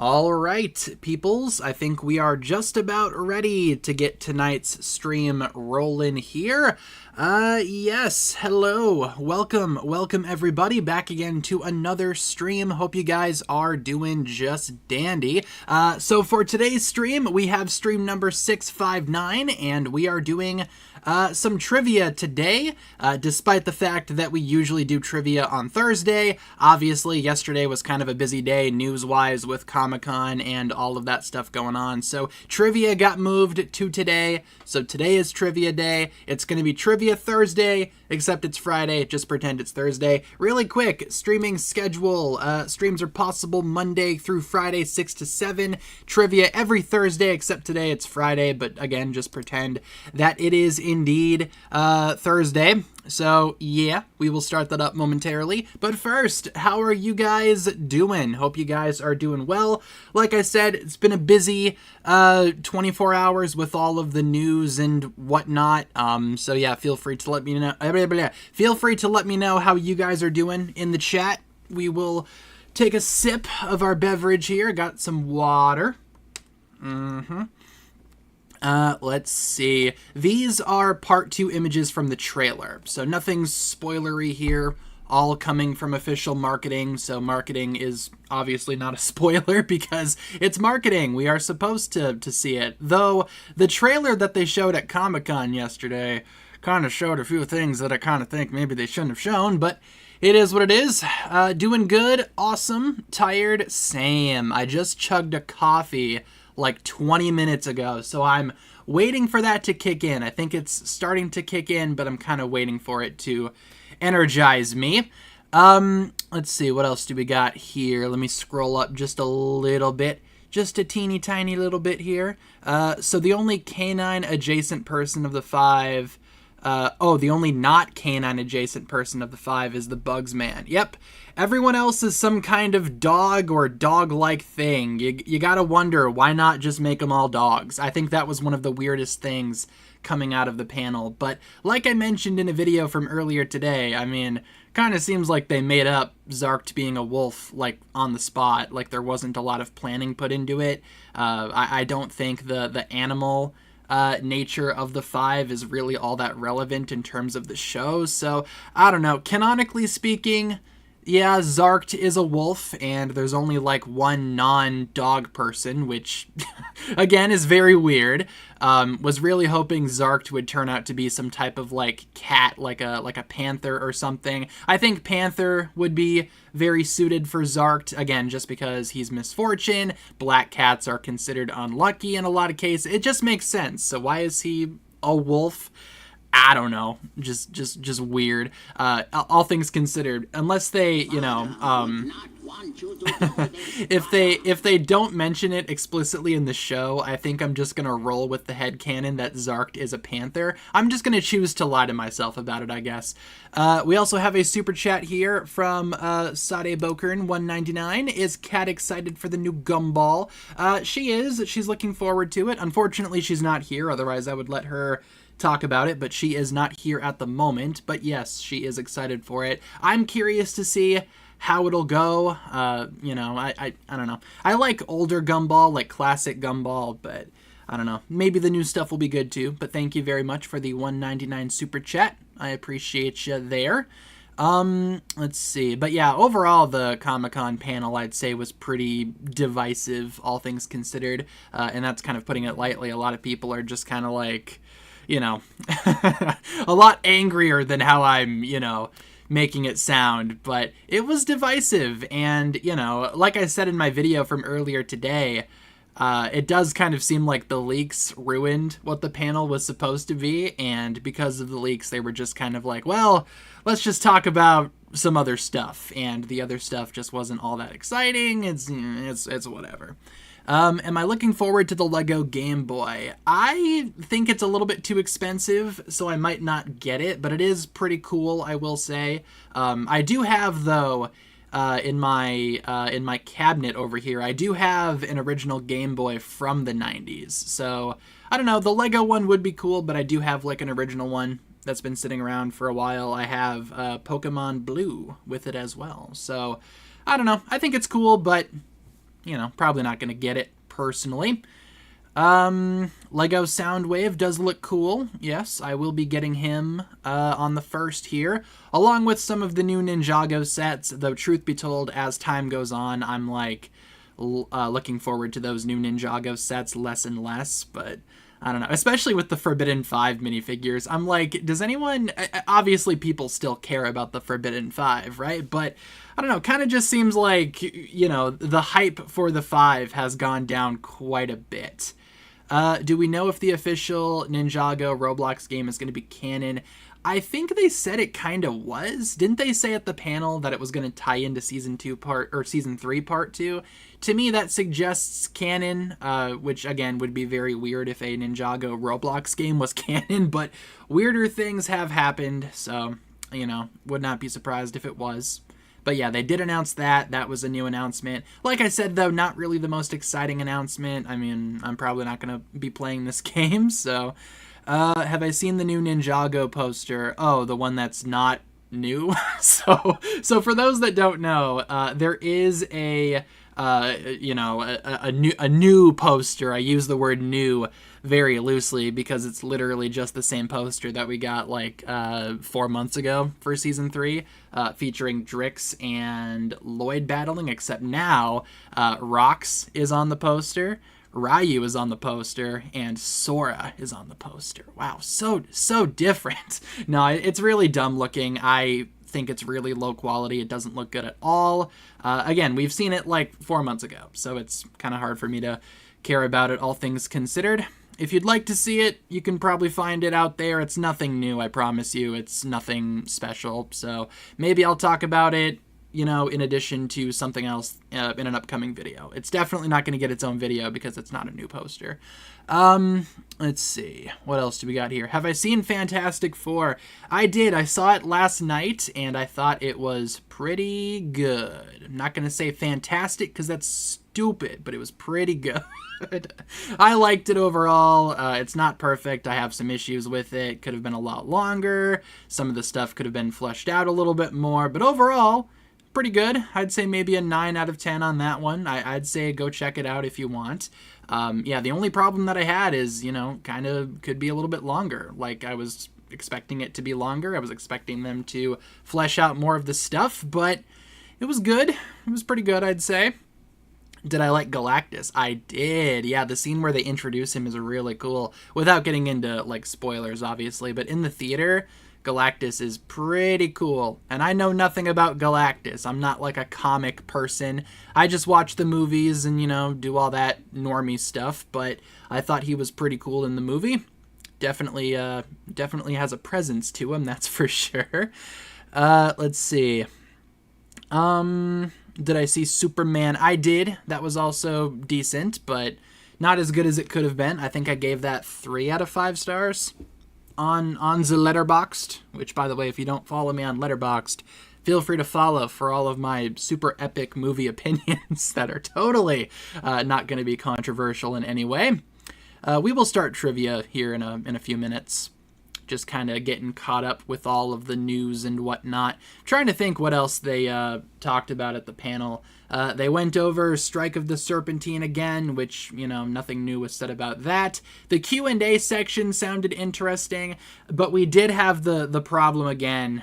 All right, peoples, I think we are just about ready to get tonight's stream rolling here. Yes, hello, welcome everybody back again to another stream. Hope you guys are doing just dandy. So for today's stream, we have stream number 659, and we are doing some trivia today, despite the fact that we usually do trivia on Thursday. Obviously, yesterday was kind of a busy day news-wise with Comic-Con and all of that stuff going on, so trivia got moved to today. So today is trivia day. It's going to be trivia Thursday, except it's Friday. Just pretend it's Thursday. Really quick, streaming schedule. Streams are possible Monday through Friday, 6 to 7. Trivia every Thursday, except today it's Friday, but again, just pretend that it is indeed Thursday. So, yeah, we will start that up momentarily. But first, how are you guys doing? Hope you guys are doing well. Like I said, it's been a busy 24 hours with all of the news and whatnot. So yeah, feel free to let me know. Feel free to let me know how you guys are doing in the chat. We will take a sip of our beverage here. Got some water. Let's see. These are part 2 images from the trailer, so nothing spoilery here, all coming from official marketing, so marketing is obviously not a spoiler because it's marketing. We are supposed to see it, though the trailer that they showed at Comic-Con yesterday kind of showed a few things that I kind of think maybe they shouldn't have shown, but it is what it is. Doing good, awesome, tired, same. I just chugged a coffee like 20 minutes ago, so I'm waiting for that to kick in. I think it's starting to kick in, but I'm kind of waiting for it to energize me. Let's see, what else do we got here? Let me scroll up just a little bit. Just a teeny tiny little bit here. So the only canine adjacent person of the 5... the only not canine adjacent person of the 5 is the Bugs Man. Yep. Everyone else is some kind of dog or dog-like thing. You gotta wonder, why not just make them all dogs? I think that was one of the weirdest things coming out of the panel. But like I mentioned in a video from earlier today, I mean, kind of seems like they made up Zarkt being a wolf, like, on the spot. Like, there wasn't a lot of planning put into it. I don't think the animal nature of the 5 is really all that relevant in terms of the show. So, I don't know. Canonically speaking, yeah, Zarkt is a wolf, and there's only like one non-dog person, which, again, is very weird. Was really hoping Zarkt would turn out to be some type of like cat, like a panther or something. I think panther would be very suited for Zarkt, again, just because he's misfortune. Black cats are considered unlucky in a lot of cases. It just makes sense. So why is he a wolf? I don't know, just weird. All things considered, unless they, you know, if they don't mention it explicitly in the show, I think I'm just gonna roll with the headcanon that Zarkt is a panther. I'm just gonna choose to lie to myself about it, I guess. We also have a super chat here from Sade Bokern 199. Is Kat excited for the new Gumball? She is. She's looking forward to it. Unfortunately, she's not here. Otherwise, I would let her talk about it, but she is not here at the moment. But yes, she is excited for it. I'm curious to see how it'll go. You know, I don't know. I like older Gumball, like classic Gumball, but I don't know. Maybe the new stuff will be good too. But thank you very much for the 199 super chat. I appreciate you there. Let's see. But yeah, overall, the Comic-Con panel, I'd say, was pretty divisive, all things considered. And that's kind of putting it lightly. A lot of people are just kind of like, you know, a lot angrier than how I'm, you know, making it sound, but it was divisive. And, you know, like I said in my video from earlier today, it does kind of seem like the leaks ruined what the panel was supposed to be. And because of the leaks, they were just kind of like, well, let's just talk about some other stuff. And the other stuff just wasn't all that exciting. It's whatever. Am I looking forward to the Lego Game Boy? I think it's a little bit too expensive, so I might not get it, but it is pretty cool, I will say. I do have, though, in my cabinet over here, I do have an original Game Boy from the 90s. So, I don't know, the Lego one would be cool, but I do have, like, an original one that's been sitting around for a while. I have Pokemon Blue with it as well. So, I don't know. I think it's cool, but, you know, probably not going to get it personally. Lego Soundwave does look cool. Yes, I will be getting him on the 1st here, along with some of the new Ninjago sets, though truth be told, as time goes on, I'm like looking forward to those new Ninjago sets less and less, but I don't know, especially with the Forbidden 5 minifigures. I'm like, does anyone, obviously people still care about the Forbidden 5, right? But I don't know, kind of just seems like, you know, the hype for the 5 has gone down quite a bit. Do we know if the official Ninjago Roblox game is going to be canon? I think they said it kind of was. Didn't they say at the panel that it was going to tie into Season 3 Part 2? To me, that suggests canon, which, again, would be very weird if a Ninjago Roblox game was canon, but weirder things have happened, so You know, would not be surprised if it was. But yeah, they did announce that. That was a new announcement. Like I said, though, not really the most exciting announcement. I mean, I'm probably not going to be playing this game, so... have I seen the new Ninjago poster? Oh, the one that's not new? So for those that don't know, there is a new poster. I use the word new very loosely because it's literally just the same poster that we got like 4 months ago for season 3, featuring Drix and Lloyd battling, except now Rox is on the poster, Ryu is on the poster, and Sora is on the poster. Wow, so different. No, it's really dumb looking. I think it's really low quality. It doesn't look good at all. Again, we've seen it like 4 months ago, so it's kind of hard for me to care about it, all things considered. If you'd like to see it, you can probably find it out there. It's nothing new, I promise you. It's nothing special, so maybe I'll talk about it, you know, in addition to something else in an upcoming video. It's definitely not going to get its own video because it's not a new poster. Let's see. What else do we got here? Have I seen Fantastic Four? I did. I saw it last night, and I thought it was pretty good. I'm not going to say fantastic because that's stupid, but it was pretty good. I liked it overall. It's not perfect. I have some issues with it. Could have been a lot longer. Some of the stuff could have been fleshed out a little bit more, but overall, pretty good. I'd say maybe a 9 out of 10 on that one. I'd say go check it out if you want. Yeah, the only problem that I had is, you know, kind of could be a little bit longer. Like, I was expecting it to be longer. I was expecting them to flesh out more of the stuff, but it was good. It was pretty good, I'd say. Did I like Galactus? I did. Yeah, the scene where they introduce him is really cool. Without getting into, like, spoilers, obviously, but in the theater, Galactus is pretty cool. And I know nothing about Galactus. I'm not like a comic person. I just watch the movies and, you know, do all that normie stuff, but I thought he was pretty cool in the movie. Definitely has a presence to him, that's for sure. Let's see. Did I see Superman? I did. That was also decent, but not as good as it could have been. I think I gave that 3 out of 5 stars on the Letterboxd, which, by the way, if you don't follow me on Letterboxd, feel free to follow for all of my super epic movie opinions that are totally not going to be controversial in any way. We will start trivia here in a few minutes. Just kind of getting caught up with all of the news and whatnot. Trying to think what else they talked about at the panel. They went over Strike of the Serpentine again, which, you know, nothing new was said about that. The Q&A section sounded interesting, but we did have the problem again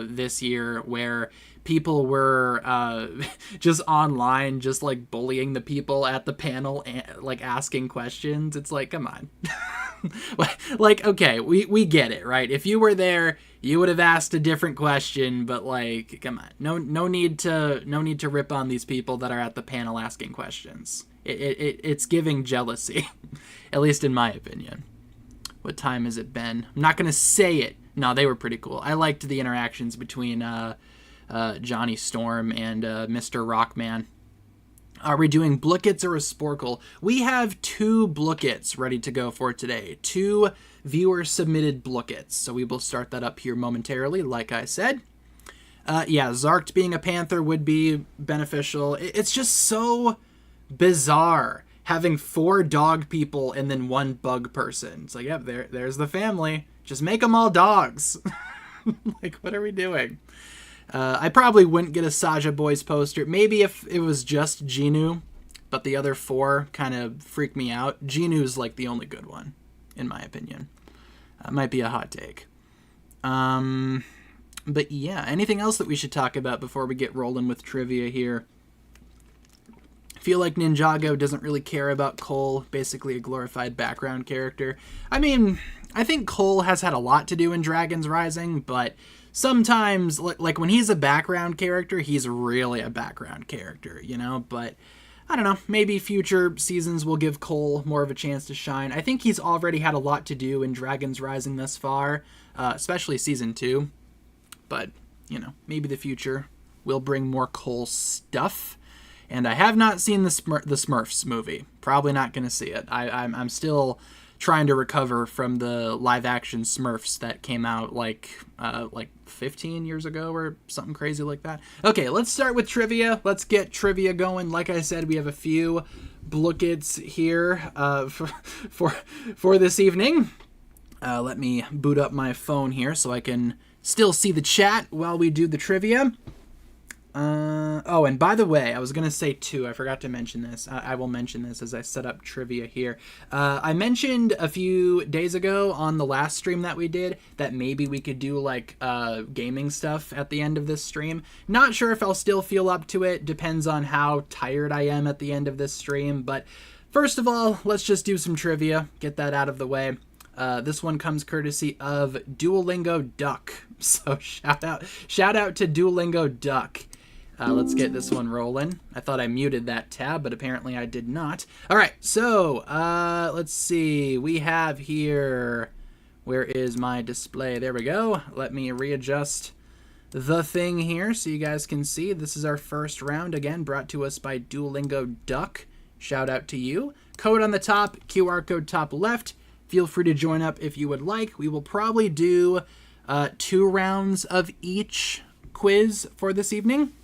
this year where people were just online, just like bullying the people at the panel and like asking questions. It's like, come on. Like, okay, we get it, right? If you were there, you would have asked a different question, but like, come on. No need to rip on these people that are at the panel asking questions. It's giving jealousy, at least in my opinion. What time has it been? I'm not going to say it. No, they were pretty cool. I liked the interactions between Johnny Storm and Mr. Rockman. Are we doing Blookets or a Sporkle? We have 2 Blookets ready to go for today. 2 viewer-submitted Blookets. So we will start that up here momentarily, like I said. Yeah, Zarked being a Panther would be beneficial. It's just so bizarre having 4 dog people and then 1 bug person. It's like, yep, there's the family. Just make them all dogs. Like, what are we doing? I probably wouldn't get a Saja Boys poster. Maybe if it was just Genu, but the other 4 kind of freak me out. Genu's like the only good one, in my opinion. Might be a hot take. But yeah, anything else that we should talk about before we get rolling with trivia here? I feel like Ninjago doesn't really care about Cole, basically a glorified background character. I mean, I think Cole has had a lot to do in Dragon's Rising, but sometimes, like when he's a background character, he's really a background character, you know? But, I don't know, maybe future seasons will give Cole more of a chance to shine. I think he's already had a lot to do in Dragon's Rising thus far, especially Season 2. But, you know, maybe the future will bring more Cole stuff. And I have not seen the Smurfs movie. Probably not going to see it. I'm still trying to recover from the live-action Smurfs that came out like 15 years ago or something crazy like that. Okay, let's start with trivia. Let's get trivia going. Like I said, we have a few blookets here for this evening. Let me boot up my phone here so I can still see the chat while we do the trivia. Oh, and by the way, I was going to say too, I forgot to mention this. I will mention this as I set up trivia here. I mentioned a few days ago on the last stream that we did that maybe we could do like gaming stuff at the end of this stream. Not sure if I'll still feel up to it. Depends on how tired I am at the end of this stream. But first of all, let's just do some trivia. Get that out of the way. This one comes courtesy of Duolingo Duck. So shout out to Duolingo Duck. Let's get this one rolling. I thought I muted that tab, but apparently I did not. All right, so let's see. We have here, where is my display? There we go. Let me readjust the thing here so you guys can see. This is our first round, again, brought to us by Duolingo Duck. Shout out to you. Code on the top, QR code top left. Feel free to join up if you would like. We will probably do 2 rounds of each quiz for this evening.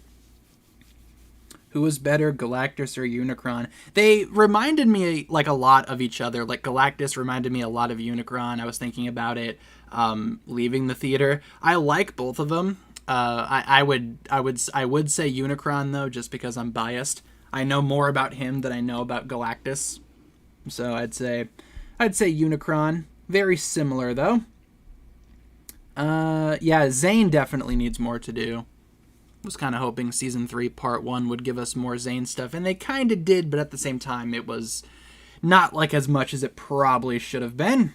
Who is better, Galactus or Unicron? They reminded me like a lot of each other. Like Galactus reminded me a lot of Unicron. I was thinking about it leaving the theater. I like both of them. I would say Unicron though, just because I'm biased. I know more about him than I know about Galactus, so I'd say Unicron. Very similar though. Yeah, Zane definitely needs more to do. Was kind of hoping Season 3 Part 1 would give us more Zane stuff, and they kind of did, but at the same time, it was not like as much as it probably should have been.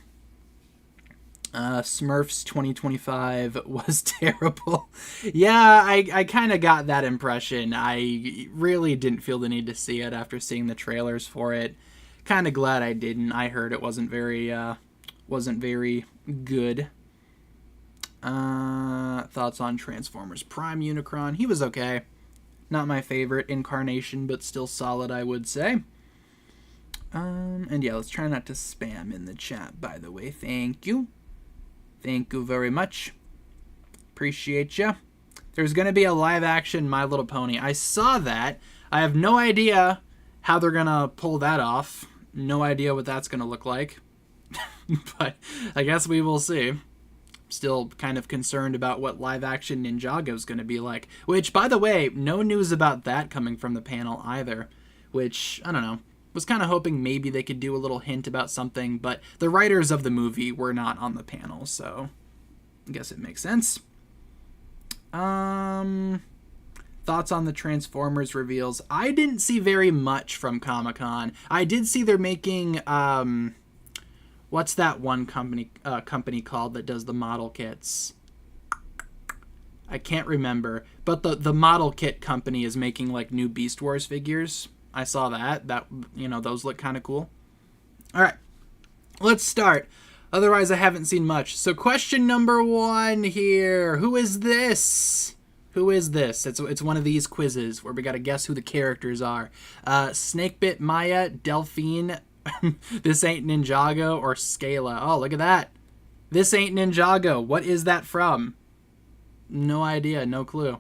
Smurfs 2025 was terrible. Yeah, I kind of got that impression. I really didn't feel the need to see it after seeing the trailers for it. Kind of glad I didn't. I heard it wasn't very good. Thoughts on Transformers Prime Unicron? He was okay. Not my favorite incarnation, but still solid, I would say. And yeah, let's try not to spam in the chat, by the way. Thank you. Thank you very much. Appreciate ya. There's going to be a live-action My Little Pony. I saw that. I have no idea how they're going to pull that off. No idea what that's going to look like. But I guess we will see. Still kind of concerned about what live-action Ninjago is going to be like. Which, by the way, no news about that coming from the panel either. Which, I don't know. Was kind of hoping maybe they could do a little hint about something, but the writers of the movie were not on the panel, so I guess it makes sense. Thoughts on the Transformers reveals? I didn't see very much from Comic-Con. I did see they're making... what's that one company called that does the model kits? I can't remember. But the model kit company is making like new Beast Wars figures. I saw that. Those look kind of cool. All right, let's start. Otherwise, I haven't seen much. So question number 1 here. Who is this? Who is this? It's one of these quizzes where we got to guess who the characters are. Snakebit Maya, Delphine, This Ain't Ninjago, or Scala. Oh, look at that. This Ain't Ninjago. What is that from? No idea. No clue.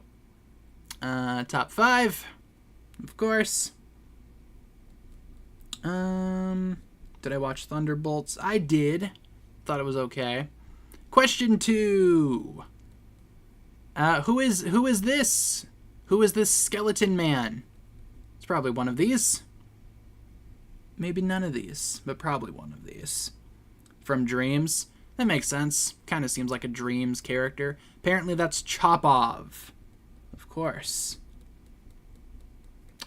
Top 5. Of course. Did I watch Thunderbolts? I did. Thought it was okay. Question 2. Who is this? Who is this skeleton man? It's probably one of these. Maybe none of these, but probably one of these. From Dreams. That makes sense. Kind of seems like a Dreams character. Apparently that's Chopov. Of course.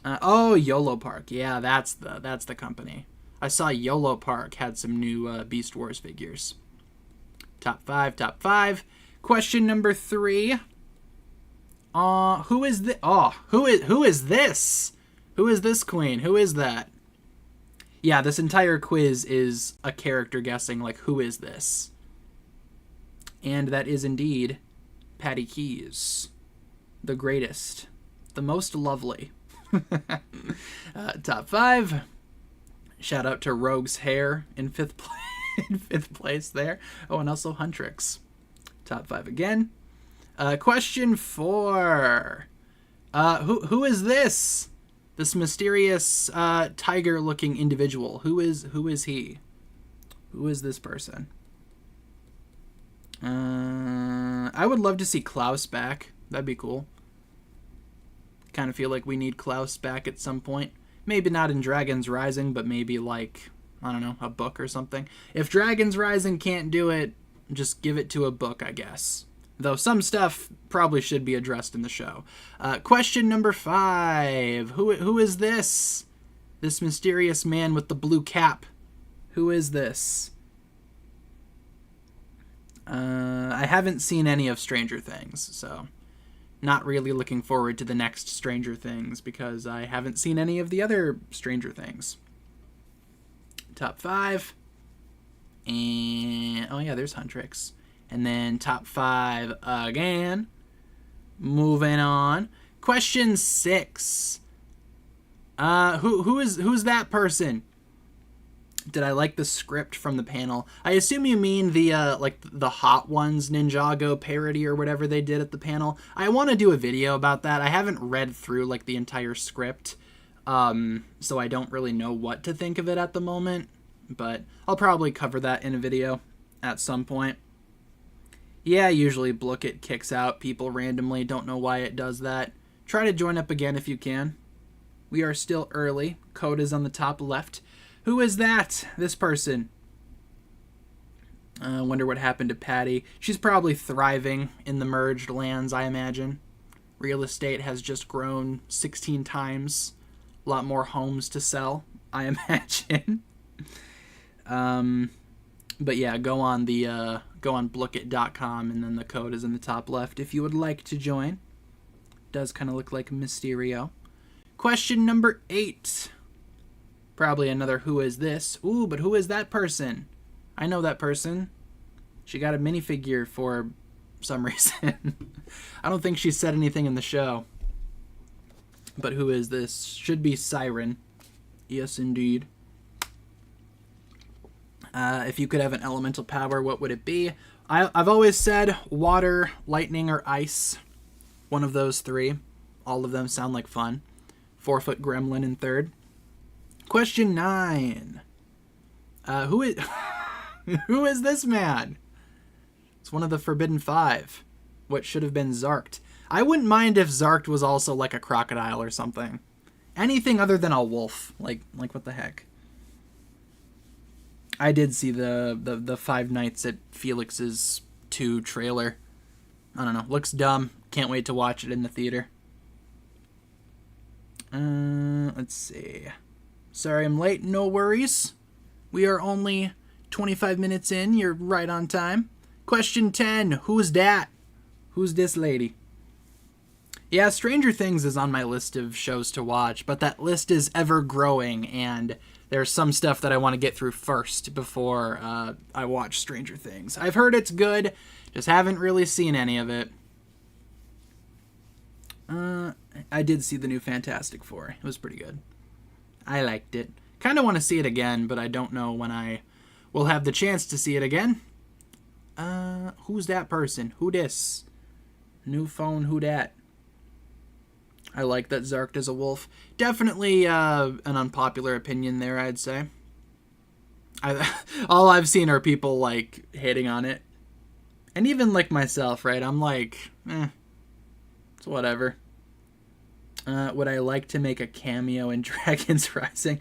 Oh, YOLO Park. Yeah, that's the company. I saw YOLO Park had some new Beast Wars figures. Top 5. Question number 3. Who is this? Who is this? Who is this queen? Who is that? Yeah, this entire quiz is a character guessing, like, who is this? And that is indeed Patty Keys. The greatest. The most lovely. Top 5. Shout out to Rogue's Hair in 5th place. in 5th place there. Oh, and also Huntrix. Top 5 again. Question 4. Who is this? This mysterious tiger-looking individual. Who is he? Who is this person? I would love to see Klaus back. That'd be cool. Kind of feel like we need Klaus back at some point. Maybe not in Dragon's Rising, but maybe like, I don't know, a book or something. If Dragon's Rising can't do it, just give it to a book, I guess. Though some stuff probably should be addressed in the show. Question number 5. Who is this? This mysterious man with the blue cap. Who is this? I haven't seen any of Stranger Things, so not really looking forward to the next Stranger Things because I haven't seen any of the other Stranger Things. Top 5. And, oh yeah, there's Huntrix. And then top 5 again. Moving on. Question 6. Who's that person? Did I like the script from the panel? I assume you mean the like the Hot Ones Ninjago parody or whatever they did at the panel. I want to do a video about that. I haven't read through like the entire script, so I don't really know what to think of it at the moment. But I'll probably cover that in a video at some point. Yeah, usually Blookit kicks out people randomly. Don't know why it does that. Try to join up again if you can. We are still early. Code is on the top left. Who is that? This person. I wonder what happened to Patty. She's probably thriving in the merged lands, I imagine. Real estate has just grown 16 times. A lot more homes to sell, I imagine. But yeah, go on Blookit.com, and then the code is in the top left if you would like to join. Does kind of look like Mysterio. Question number 8. Probably another who is this. Ooh, but who is that person? I know that person. She got a minifigure for some reason. I don't think she said anything in the show. But who is this? Should be Siren. Yes, indeed. If you could have an elemental power, what would it be? I've always said water, lightning, or ice. One of those 3. All of them sound like fun. 4-foot gremlin in 3rd. Question 9. Who is who is this man? It's one of the Forbidden 5. What should have been Zarked. I wouldn't mind if Zarked was also like a crocodile or something. Anything other than a wolf. Like what the heck? I did see the 5 Nights at Felix's 2 trailer. I don't know. Looks dumb. Can't wait to watch it in the theater. Let's see. Sorry I'm late. No worries. We are only 25 minutes in. You're right on time. Question 10. Who's that? Who's this lady? Yeah, Stranger Things is on my list of shows to watch, but that list is ever growing, and there's some stuff that I want to get through first before I watch Stranger Things. I've heard it's good, just haven't really seen any of it. I did see the new Fantastic Four. It was pretty good. I liked it. Kind of want to see it again, but I don't know when I will have the chance to see it again. Who's that person? Who dis? New phone, who dat? I like that Zarked is a wolf. Definitely an unpopular opinion there, I'd say. All I've seen are people, like, hating on it. And even, like, myself, right? I'm like, it's whatever. Would I like to make a cameo in Dragon's Rising?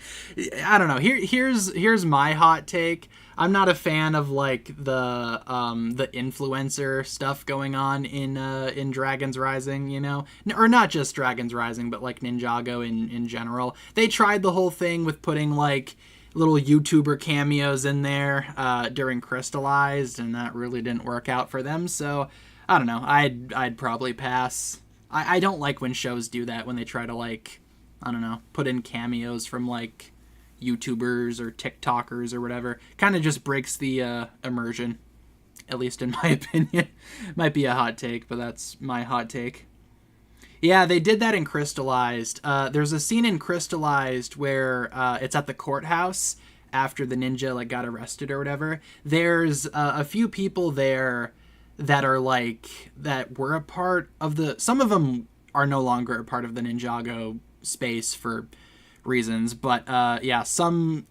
I don't know. Here's my hot take. I'm not a fan of like the influencer stuff going on in Dragon's Rising, you know, or not just Dragon's Rising, but like Ninjago in general. They tried the whole thing with putting like little YouTuber cameos in there during Crystallized, and that really didn't work out for them. So I don't know. I'd probably pass. I don't like when shows do that, when they try to, like, I don't know, put in cameos from, like, YouTubers or TikTokers or whatever. Kind of just breaks the immersion, at least in my opinion. Might be a hot take, but that's my hot take. Yeah, they did that in Crystallized. There's a scene in Crystallized where it's at the courthouse, after the ninja like got arrested or whatever. There's a few people there that are like that were a part of the. Some of them are no longer a part of the Ninjago space for reasons, but yeah, some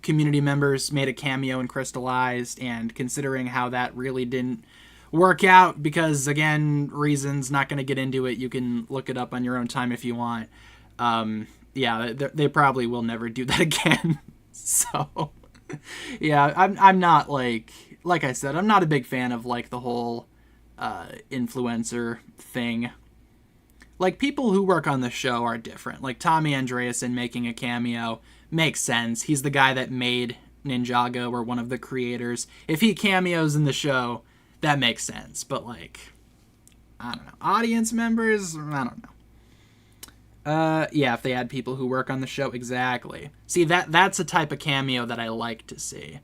community members made a cameo in Crystallized, and considering how that really didn't work out, because again, reasons, not going to get into it, you can look it up on your own time if you want. Yeah, they probably will never do that again. So yeah, I'm not like I said, I'm not a big fan of like the whole influencer thing. Like, people who work on the show are different. Like, Tommy Andreasen making a cameo makes sense. He's the guy that made Ninjago, or one of the creators. If he cameos in the show, that makes sense. But, like, I don't know. Audience members? I don't know. Yeah, if they add people who work on the show, exactly. See, that's a type of cameo that I like to see.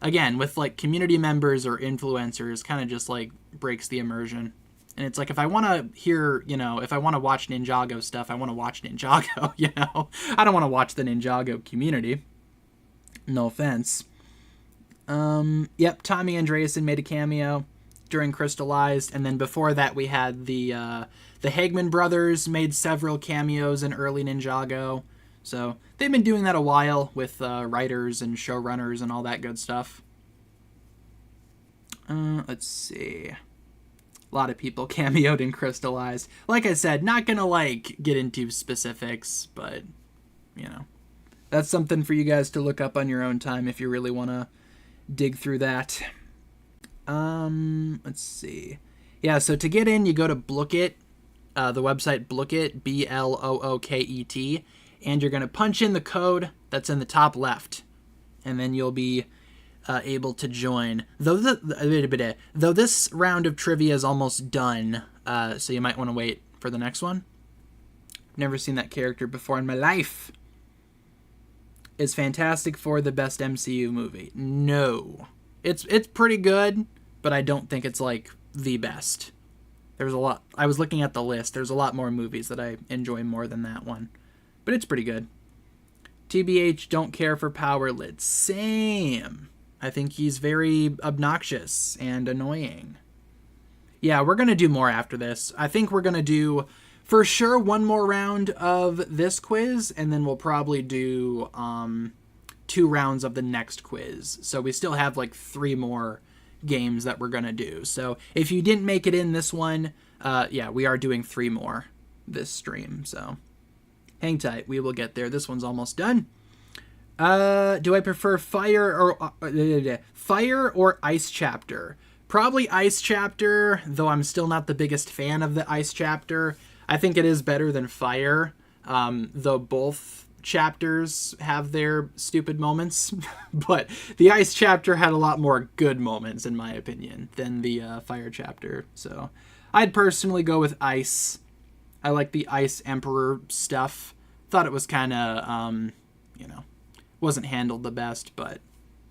Again, with, like, community members or influencers, kind of just, like, breaks the immersion. And it's like, if I want to hear, if I want to watch Ninjago stuff, I want to watch Ninjago, I don't want to watch the Ninjago community. No offense. Yep, Tommy Andreasen made a cameo during Crystallized, and then before that we had the Hagman brothers made several cameos in early Ninjago. So they've been doing that a while with writers and showrunners and all that good stuff. Let's see. A lot of people cameoed in Crystallized. Like I said, not gonna like get into specifics, but that's something for you guys to look up on your own time if you really want to dig through that. Let's see. Yeah, so to get in, you go to Blookit, the website Blookit, Blooket, and you're gonna punch in the code that's in the top left, and then you'll be able to join. Though this round of trivia is almost done, so you might want to wait for the next one. Never seen that character before in my life. Is Fantastic Four the best MCU movie? No. It's pretty good, but I don't think it's like the best. There's a lot. I was looking at the list. There's a lot more movies that I enjoy more than that one, but it's pretty good. TBH, don't care for Power Lid. Same. I think he's very obnoxious and annoying. Yeah, we're going to do more after this. I think we're going to do, for sure, one more round of this quiz, and then we'll probably do 2 rounds of the next quiz. So we still have like 3 more games that we're going to do. So if you didn't make it in this one, yeah, we are doing 3 more this stream. So hang tight. We will get there. This one's almost done. Do I prefer fire or ice chapter? Probably ice chapter, though I'm still not the biggest fan of the ice chapter. I think it is better than fire, though both chapters have their stupid moments. But the ice chapter had a lot more good moments, in my opinion, than the fire chapter. So I'd personally go with ice. I like the Ice Emperor stuff. Thought it was kind of, wasn't handled the best, but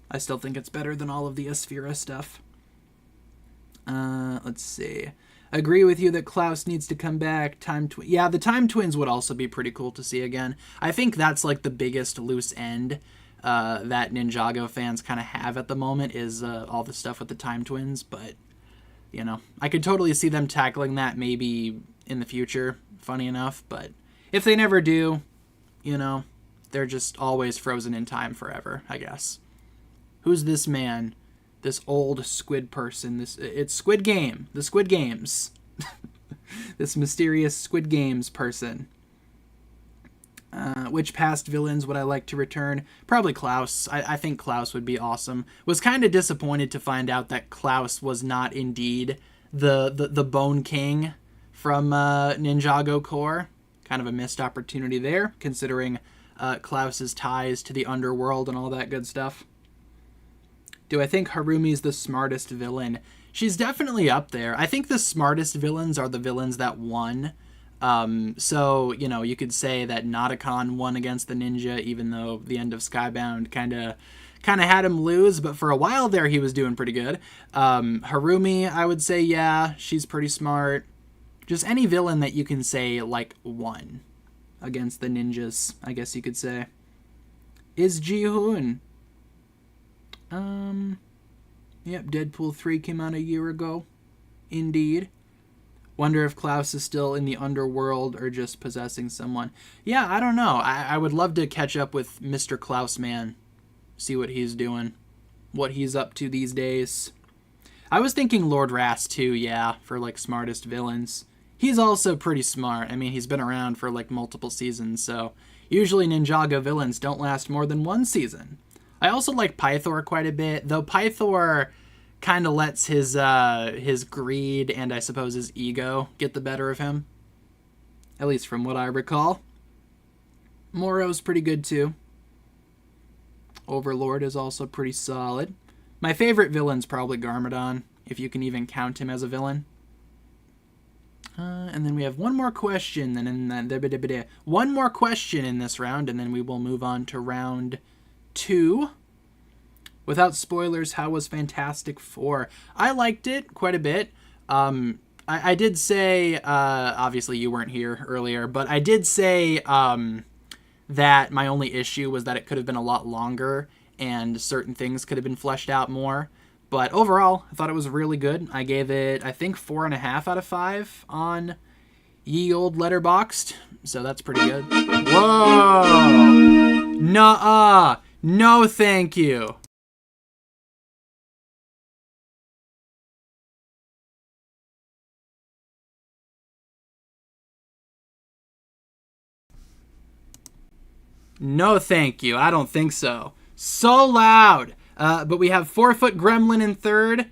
I still think it's better than all of the Asphera stuff. Let's see. Agree with you that Klaus needs to come back. Yeah, the Time Twins would also be pretty cool to see again. I think that's like the biggest loose end that Ninjago fans kind of have at the moment is all the stuff with the Time Twins, but, I could totally see them tackling that maybe in the future, funny enough, but if they never do, they're just always frozen in time forever, I guess. Who's this man? This old squid person. It's Squid Game. The Squid Games. This mysterious Squid Games person. Which past villains would I like to return? Probably Klaus. I think Klaus would be awesome. Was kind of disappointed to find out that Klaus was not indeed the Bone King from Ninjago Corps. Kind of a missed opportunity there, considering Klaus's ties to the underworld and all that good stuff. Do I think Harumi's the smartest villain? She's definitely up there. I think the smartest villains are the villains that won. So, you could say that Nauticon won against the ninja, even though the end of Skybound kind of had him lose, but for a while there he was doing pretty good. Harumi, I would say, yeah, she's pretty smart. Just any villain that you can say, like, won against the ninjas, I guess you could say. Is Ji-hoon? Yep, Deadpool 3 came out a year ago. Indeed. Wonder if Klaus is still in the underworld or just possessing someone. Yeah, I don't know. I would love to catch up with Mr. Klaus Man. See what he's doing. What he's up to these days. I was thinking Lord Rast too, yeah, for like smartest villains. He's also pretty smart. I mean, he's been around for like multiple seasons, so usually Ninjago villains don't last more than one season. I also like Pythor quite a bit, though Pythor kind of lets his greed and I suppose his ego get the better of him. At least from what I recall. Moro's pretty good too. Overlord is also pretty solid. My favorite villain's probably Garmadon, if you can even count him as a villain. And then we have one more question, one more question in this round, and then we will move on to round 2. Without spoilers, how was Fantastic Four? I liked it quite a bit. I did say, obviously you weren't here earlier, but I did say that my only issue was that it could have been a lot longer and certain things could have been fleshed out more. But overall, I thought it was really good. I gave it, I think, 4.5 out of 5 on ye old Letterboxd. So that's pretty good. Whoa! Nuh-uh! No thank you! No thank you. I don't think so. So loud! But we have 4-Foot Gremlin in third,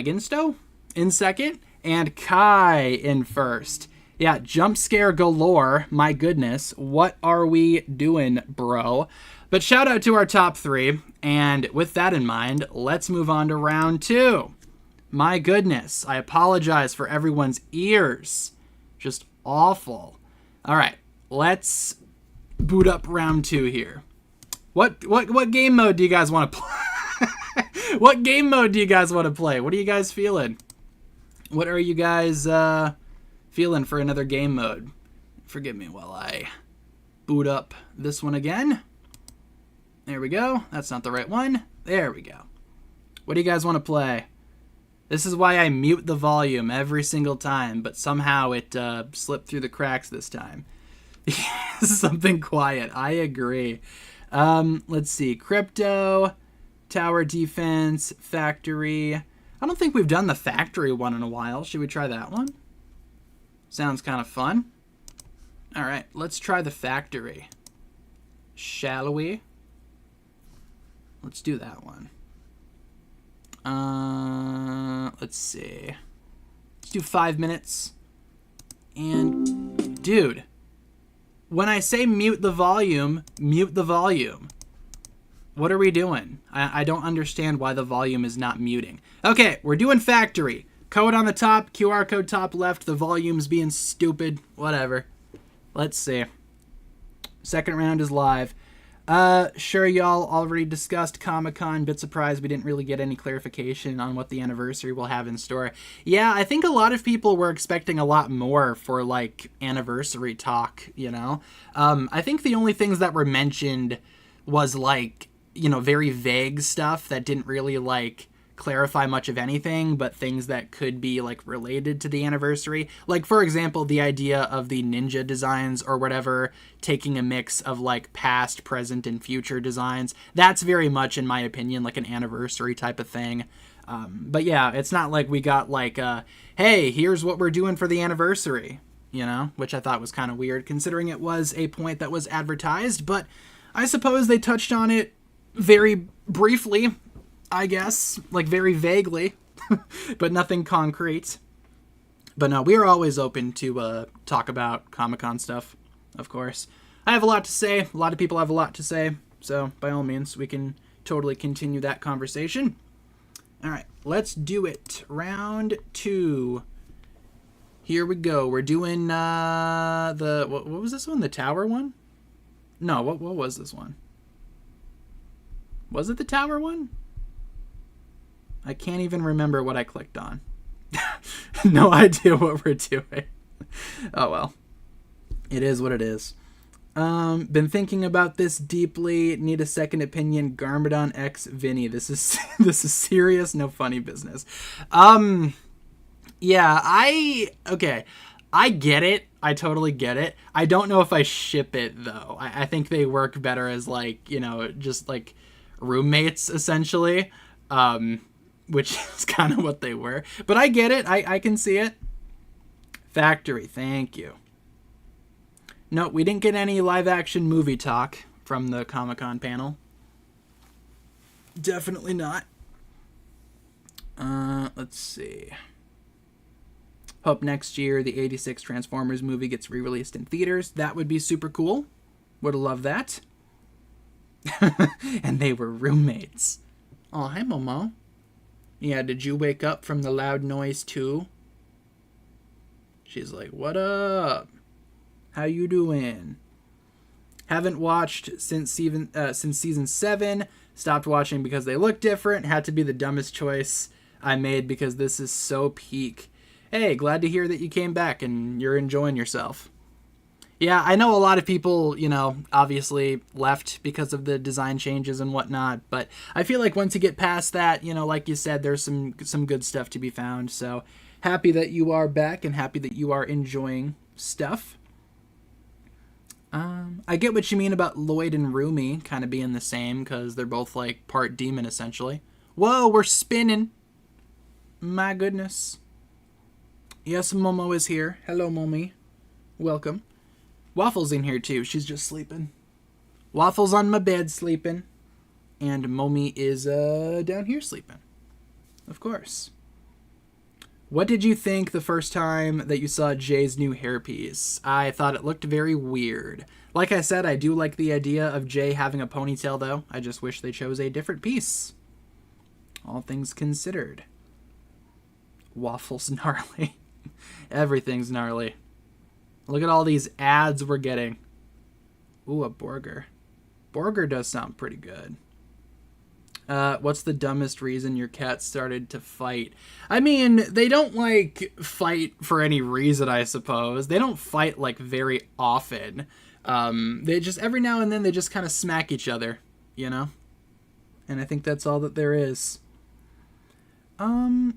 Maginsto in second, and Kai in first. Yeah, jump scare galore. My goodness, what are we doing, bro? But shout out to our top 3, and with that in mind, let's move on to round 2. My goodness, I apologize for everyone's ears. Just awful. All right, let's boot up round 2 here. What game mode do you guys want to play? What game mode do you guys want to play? What are you guys feeling? What are you guys feeling for another game mode? Forgive me while I boot up this one again. There we go. That's not the right one. There we go. What do you guys want to play? This is why I mute the volume every single time, but somehow it slipped through the cracks this time. Something quiet. I agree. Let's see. Crypto, tower defense, factory. I don't think we've done the factory one in a while. Should we try that one? Sounds kind of fun. All right, let's try the factory. Shall we? Let's do that one. Let's see. Let's do 5 minutes. And, dude, when I say mute the volume, mute the volume. What are we doing? I don't understand why the volume is not muting. Okay, we're doing factory. Code on the top, QR code top left, the volume's being stupid. Whatever. Let's see. Second round is live. Sure, y'all already discussed Comic-Con. Bit surprised we didn't really get any clarification on what the anniversary will have in store. Yeah, I think a lot of people were expecting a lot more for, like, anniversary talk, you know? I think the only things that were mentioned was, like, you know, very vague stuff that didn't really, like, clarify much of anything, but things that could be, like, related to the anniversary. Like, for example, the idea of the ninja designs or whatever, taking a mix of, like, past, present, and future designs. That's very much, in my opinion, like an anniversary type of thing. But yeah, it's not like we got, like, hey, here's what we're doing for the anniversary, you know, which I thought was kind of weird, considering it was a point that was advertised, but I suppose they touched on it very briefly, I guess, like very vaguely, but nothing concrete. But no, we are always open to talk about Comic-Con stuff, of course. I have a lot to say. A lot of people have a lot to say. So by all means, we can totally continue that conversation. All right, let's do it. Round 2. Here we go. We're doing what was this one? The tower one? No, what was this one? Was it the tower one? I can't even remember what I clicked on. No idea what we're doing. Oh well. It is what it is. Been thinking about this deeply. Need a second opinion. Garmadon X Vinny. This is this is serious, no funny business. Yeah, okay. I get it. I totally get it. I don't know if I ship it though. I think they work better as like, just like roommates essentially. Which is kind of what they were. But I get it. I can see it. Factory, thank you. No, we didn't get any live action movie talk from the Comic-Con panel. Definitely not. Let's see. Hope next year the 86 Transformers movie gets re-released in theaters. That would be super cool. Would have loved that. And they were roommates. Oh, hi, Momo. Yeah, did you wake up from the loud noise too? She's like, what up? How you doing? Haven't watched since season 7. Stopped watching because they look different. Had to be the dumbest choice I made because this is so peak. Hey, glad to hear that you came back and you're enjoying yourself. Yeah, I know a lot of people, obviously left because of the design changes and whatnot, but I feel like once you get past that, like you said, there's some good stuff to be found. So happy that you are back and happy that you are enjoying stuff. I get what you mean about Lloyd and Rumi kind of being the same because they're both like part demon essentially. Whoa, we're spinning. My goodness. Yes, Momo is here. Hello, Momi. Welcome. Waffle's in here too. She's just sleeping. Waffle's on my bed sleeping. And Momi is down here sleeping. Of course. What did you think the first time that you saw Jay's new hairpiece? I thought it looked very weird. Like I said, I do like the idea of Jay having a ponytail, though. I just wish they chose a different piece. All things considered. Waffle's gnarly. Everything's gnarly. Look at all these ads we're getting. Ooh, a burger. Burger does sound pretty good. What's the dumbest reason your cat started to fight? I mean, they don't, fight for any reason, I suppose. They don't fight, very often. They just, every now and then, they just kind of smack each other, And I think that's all that there is.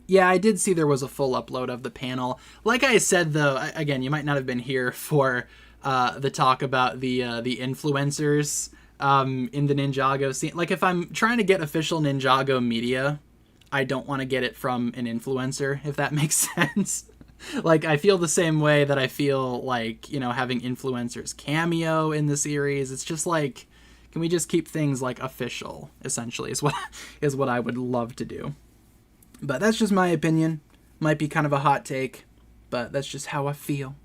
Yeah, I did see there was a full upload of the panel. Like I said, though, again, you might not have been here for the talk about the influencers in the Ninjago scene. Like, if I'm trying to get official Ninjago media, I don't want to get it from an influencer, if that makes sense. I feel the same way that I feel having influencers cameo in the series. It's just can we just keep things official, essentially, is what I would love to do. But that's just my opinion. Might be kind of a hot take, but that's just how I feel.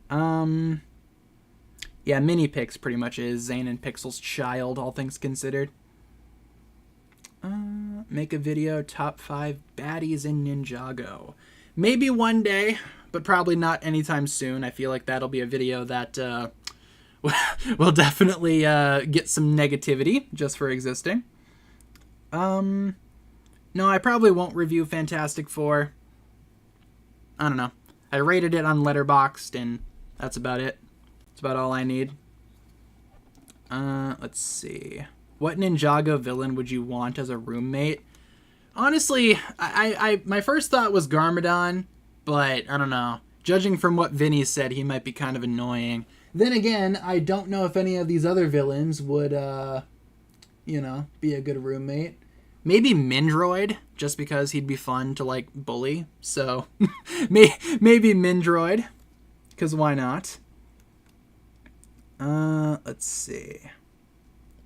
Yeah, Mini Pix pretty much is Zane and Pixel's child, all things considered. Make a video, top 5 baddies in Ninjago. Maybe one day, but probably not anytime soon. I feel like that'll be a video that will definitely get some negativity just for existing. No, I probably won't review Fantastic Four. I don't know. I rated it on Letterboxd, and that's about it. That's about all I need. Let's see. What Ninjago villain would you want as a roommate? Honestly, I my first thought was Garmadon, but I don't know. Judging from what Vinny said, he might be kind of annoying. Then again, I don't know if any of these other villains would, be a good roommate. Maybe Mindroid, just because he'd be fun to, bully. So, maybe Mindroid, because why not? Let's see.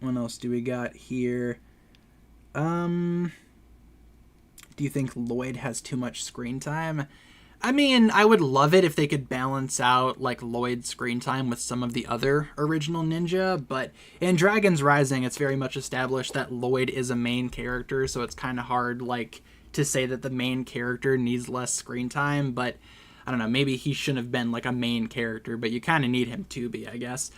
What else do we got here? Do you think Lloyd has too much screen time? I mean, I would love it if they could balance out, Lloyd's screen time with some of the other original Ninja, but in Dragon's Rising, it's very much established that Lloyd is a main character, so it's kind of hard, to say that the main character needs less screen time, but I don't know, maybe he shouldn't have been, a main character, but you kind of need him to be, I guess.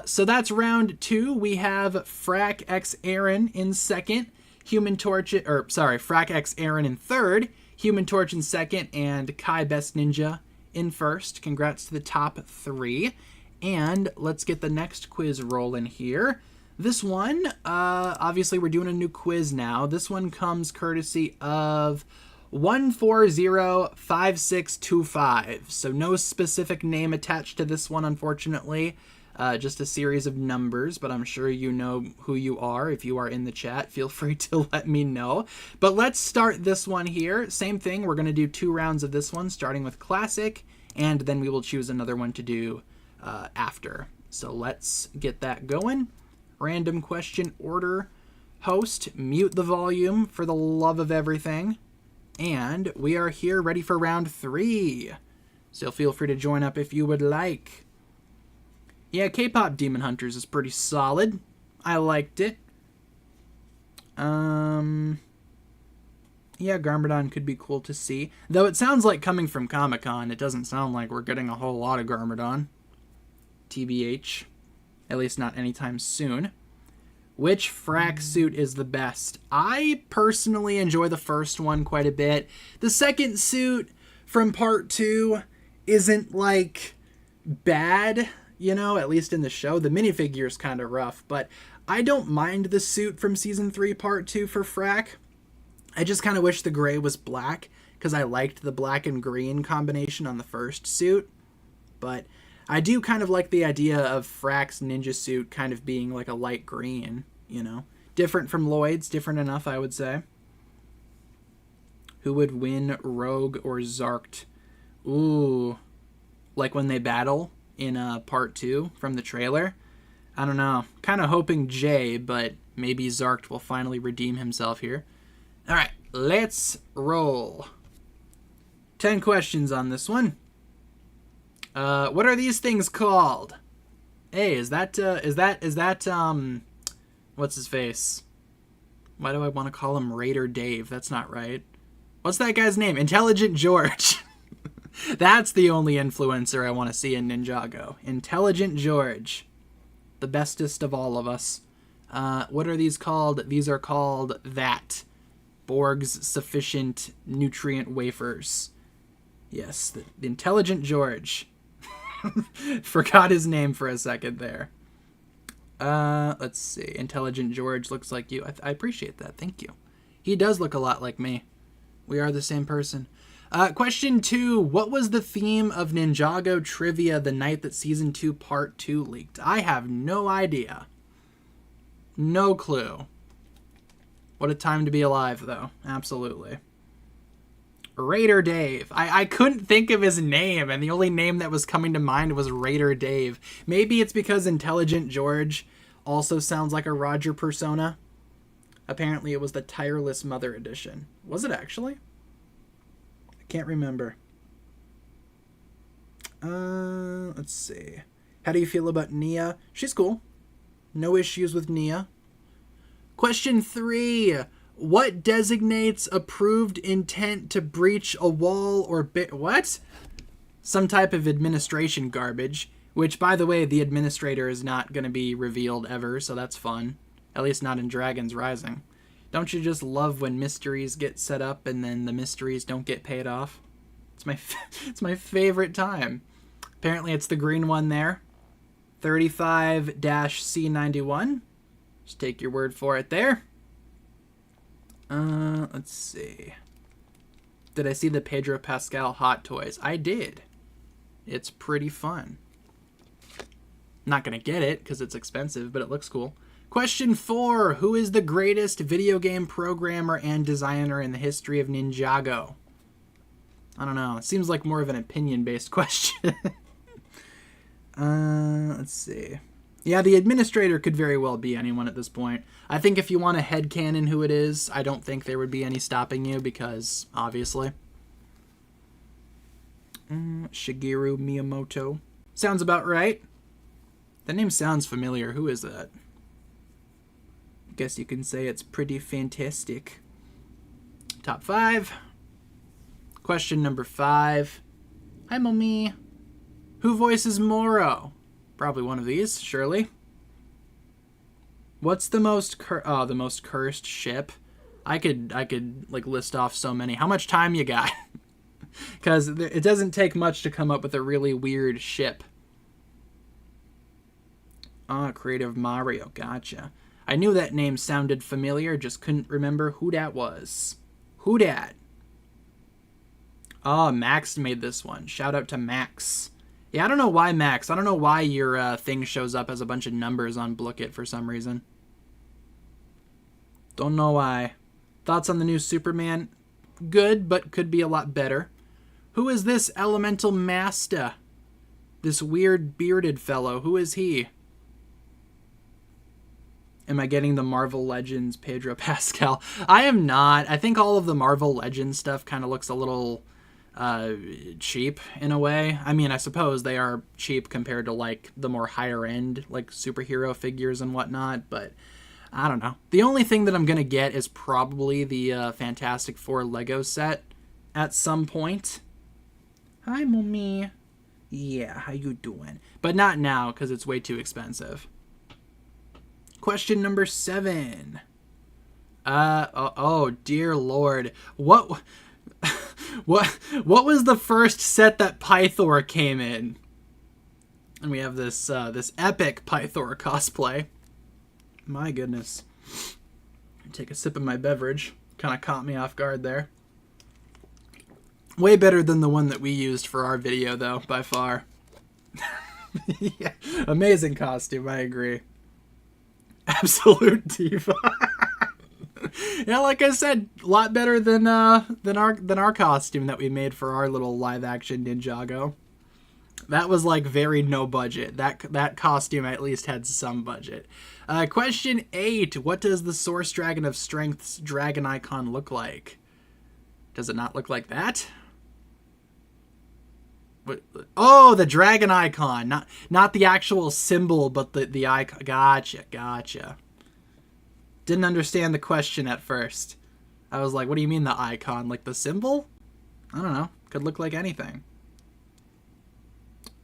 So that's round 2. We have Frack X Aaron in second, Frack X Aaron in third, Human Torch in second, and Kai Best Ninja in first. Congrats to the top 3. And let's get the next quiz rolling here. This one, obviously we're doing a new quiz now. This one comes courtesy of 1405625. So no specific name attached to this one, unfortunately. Just a series of numbers, but I'm sure you know who you are. If you are in the chat, feel free to let me know. But let's start this one here. Same thing, we're going to do 2 rounds of this one, starting with Classic, and then we will choose another one to do after. So let's get that going. Random question order. Host, mute the volume for the love of everything. And we are here ready for round 3. So feel free to join up if you would like. Yeah, K-pop Demon Hunters is pretty solid. I liked it. Yeah, Garmadon could be cool to see. Though it sounds like coming from Comic-Con, it doesn't sound like we're getting a whole lot of Garmadon. TBH. At least not anytime soon. Which frack suit is the best? I personally enjoy the first one quite a bit. The second suit from part 2 isn't, like, bad, you know, at least in the show. The minifigure is kind of rough, but I don't mind the suit from Season 3 Part 2 for frack. I just kind of wish the gray was black, because I liked the black and green combination on the first suit. But I do kind of like the idea of Frack's ninja suit kind of being like a light green, you know. Different from Lloyd's, different enough, I would say. Who would win, Rogue or Zarked? Ooh, like when they battle in part 2 from the trailer? I don't know. Kind of hoping Jay, but maybe Zarked will finally redeem himself here. All right, let's roll. 10 questions on this one. What are these things called? Hey, is that, what's his face? Why do I want to call him Raider Dave? That's not right. What's that guy's name? Intelligent George. That's the only influencer I want to see in Ninjago. Intelligent George. The bestest of all of us. What are these called? These are called that. Borg's Sufficient Nutrient Wafers. Yes, the Intelligent George. Forgot his name for a second there. Let's see. Intelligent George looks like you. I appreciate that. Thank you. He does look a lot like me. We are the same person. Question 2. What was the theme of Ninjago trivia the night that Season 2 Part 2 leaked? I have no idea. No clue. What a time to be alive, though. Absolutely. Raider Dave. I couldn't think of his name, and the only name that was coming to mind was Raider Dave. Maybe it's because Intelligent George also sounds like a Roger persona. Apparently it was the Tireless Mother edition. Was it actually? I can't remember. Let's see. How do you feel about Nia? She's cool. No issues with Nia. Question 3. What designates approved intent to breach a wall or what? Some type of administration garbage, which, by the way, the administrator is not going to be revealed ever, so that's fun. At least not in Dragon's Rising. Don't you just love when mysteries get set up and then the mysteries don't get paid off? It's my favorite time. Apparently it's the green one there. 35-C91. Just take your word for it there. Let's see. Did I see the Pedro Pascal Hot Toys? I did. It's pretty fun. Not gonna get it because it's expensive, but it looks cool. Question 4. Who is the greatest video game programmer and designer in the history of Ninjago? I don't know. It seems like more of an opinion-based question. Let's see. Yeah, the administrator could very well be anyone at this point. I think if you want to headcanon who it is, I don't think there would be any stopping you because, obviously. Shigeru Miyamoto. Sounds about right. That name sounds familiar. Who is that? Guess you can say it's pretty fantastic. Top 5. Question number 5. Hi, Mommy. Who voices Moro? Probably one of these, surely. What's the most the most cursed ship? I could like list off so many. How much time you got? Because it doesn't take much to come up with a really weird ship. Ah, Creative Mario. Gotcha. I knew that name sounded familiar, just couldn't remember who that was. Who dat? Oh, Max made this one. Shout out to Max. Yeah, I don't know why, Max. I don't know why your thing shows up as a bunch of numbers on Blookit for some reason. Don't know why. Thoughts on the new Superman? Good, but could be a lot better. Who is this Elemental Master? This weird bearded fellow. Who is he? Am I getting the Marvel Legends Pedro Pascal? I am not. I think all of the Marvel Legends stuff kind of looks a little cheap in a way. I mean, I suppose they are cheap compared to like the more higher end like superhero figures and whatnot, but I don't know. The only thing that I'm going to get is probably the Fantastic Four Lego set at some point. Hi, Mommy. Yeah, how you doing? But not now because it's way too expensive. Question number 7. Oh dear Lord. What was the first set that Pythor came in? And we have this this epic Pythor cosplay. My goodness. Take a sip of my beverage. Kind of caught me off guard there. Way better than the one that we used for our video though, by far. Yeah, amazing costume, I agree. Absolute diva. Yeah, like I said, a lot better than our costume that we made for our little live action Ninjago. That was like very no budget. That costume at least had some budget. Question 8. What does the Source Dragon of Strength's dragon icon look like? Does it not look like that? What? Oh, the dragon icon. Not the actual symbol, but the icon. Gotcha. Didn't understand the question at first. I was like, what do you mean the icon? Like the symbol? I don't know. Could look like anything.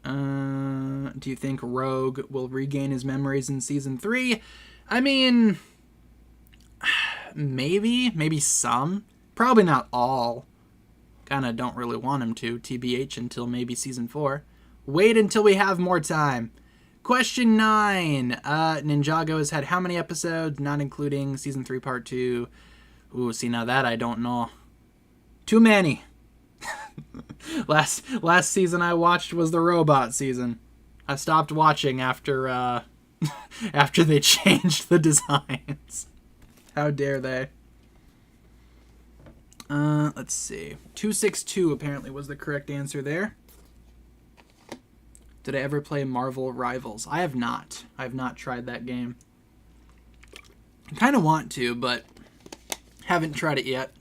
Do you think Rogue will regain his memories in Season 3? I mean, maybe some. Probably not all. Kinda don't really want him to, TBH, until maybe Season 4. Wait until we have more time. Question 9. Ninjago has had how many episodes, not including Season 3 Part 2? Ooh, see, now that I don't know. Too many. Last season I watched was the robot season. I stopped watching after after they changed the designs. How dare they? Let's see. 262 apparently was the correct answer there. Did I ever play Marvel Rivals? I have not. I have not tried that game. I kind of want to, but haven't tried it yet.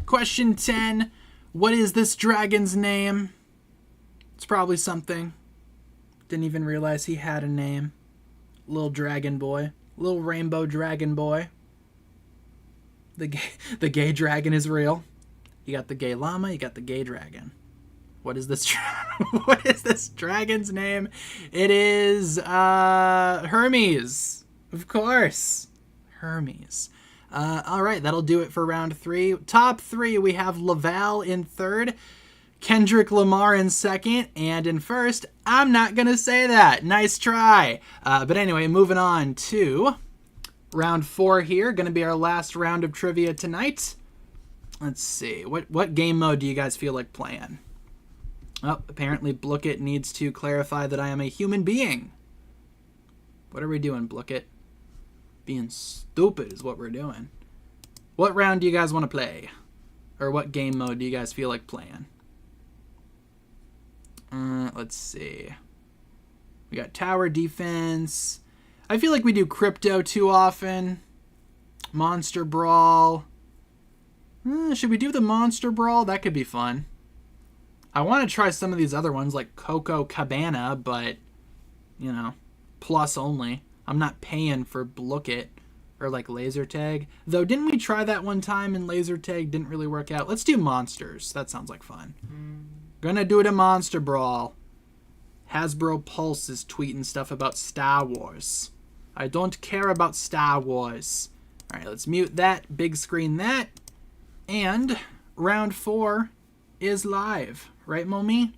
Question 10. What is this dragon's name? It's probably something. Didn't even realize he had a name. Little dragon boy. Little rainbow dragon boy. The gay dragon is real. You got the gay llama, you got the gay dragon. What is this what is this dragon's name? It is Hermes. Of course. Hermes. All right, that'll do it for round 3. Top 3, we have Laval in 3rd, Kendrick Lamar in 2nd, and in 1st, I'm not going to say that. Nice try. But anyway, moving on to round 4 here. Going to be our last round of trivia tonight. Let's see. What game mode do you guys feel like playing? Oh, apparently Blookit needs to clarify that I am a human being. What are we doing, Blookit? Being stupid is what we're doing. What round do you guys want to play? Or what game mode do you guys feel like playing? Let's see. We got tower defense. I feel like we do crypto too often. Monster Brawl. Should we do the Monster Brawl? That could be fun. I want to try some of these other ones like Coco Cabana, but, you know, plus only. I'm not paying for Blookit or like laser tag. Though, didn't we try that one time and laser tag didn't really work out? Let's do monsters. That sounds like fun. Gonna do it a Monster Brawl. Hasbro Pulse is tweeting stuff about Star Wars. I don't care about Star Wars. All right, let's mute that. Big screen that. And round 4 is live. Right, Momi?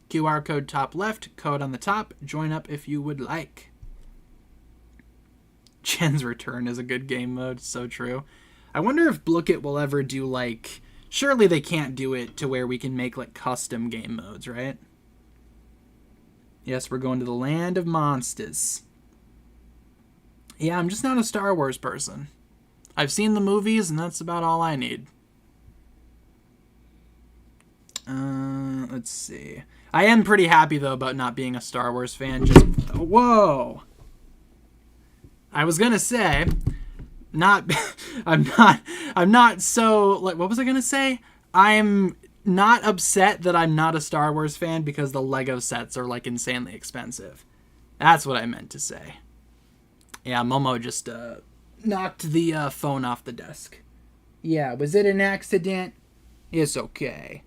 QR code top left, code on the top. Join up if you would like. Jen's Return is a good game mode. So true. I wonder if Blookit will ever do, like... Surely they can't do it to where we can make, like, custom game modes, right? Yes, we're going to the land of monsters. Yeah, I'm just not a Star Wars person. I've seen the movies, and that's about all I need. Let's see. I am pretty happy, though, about not being a Star Wars fan. Just... Whoa! I was gonna say... I'm not so... Like, what was I gonna say? I'm not upset that I'm not a Star Wars fan because the Lego sets are, like, insanely expensive. That's what I meant to say. Yeah, Momo just knocked the phone off the desk. Yeah, was it an accident? It's okay.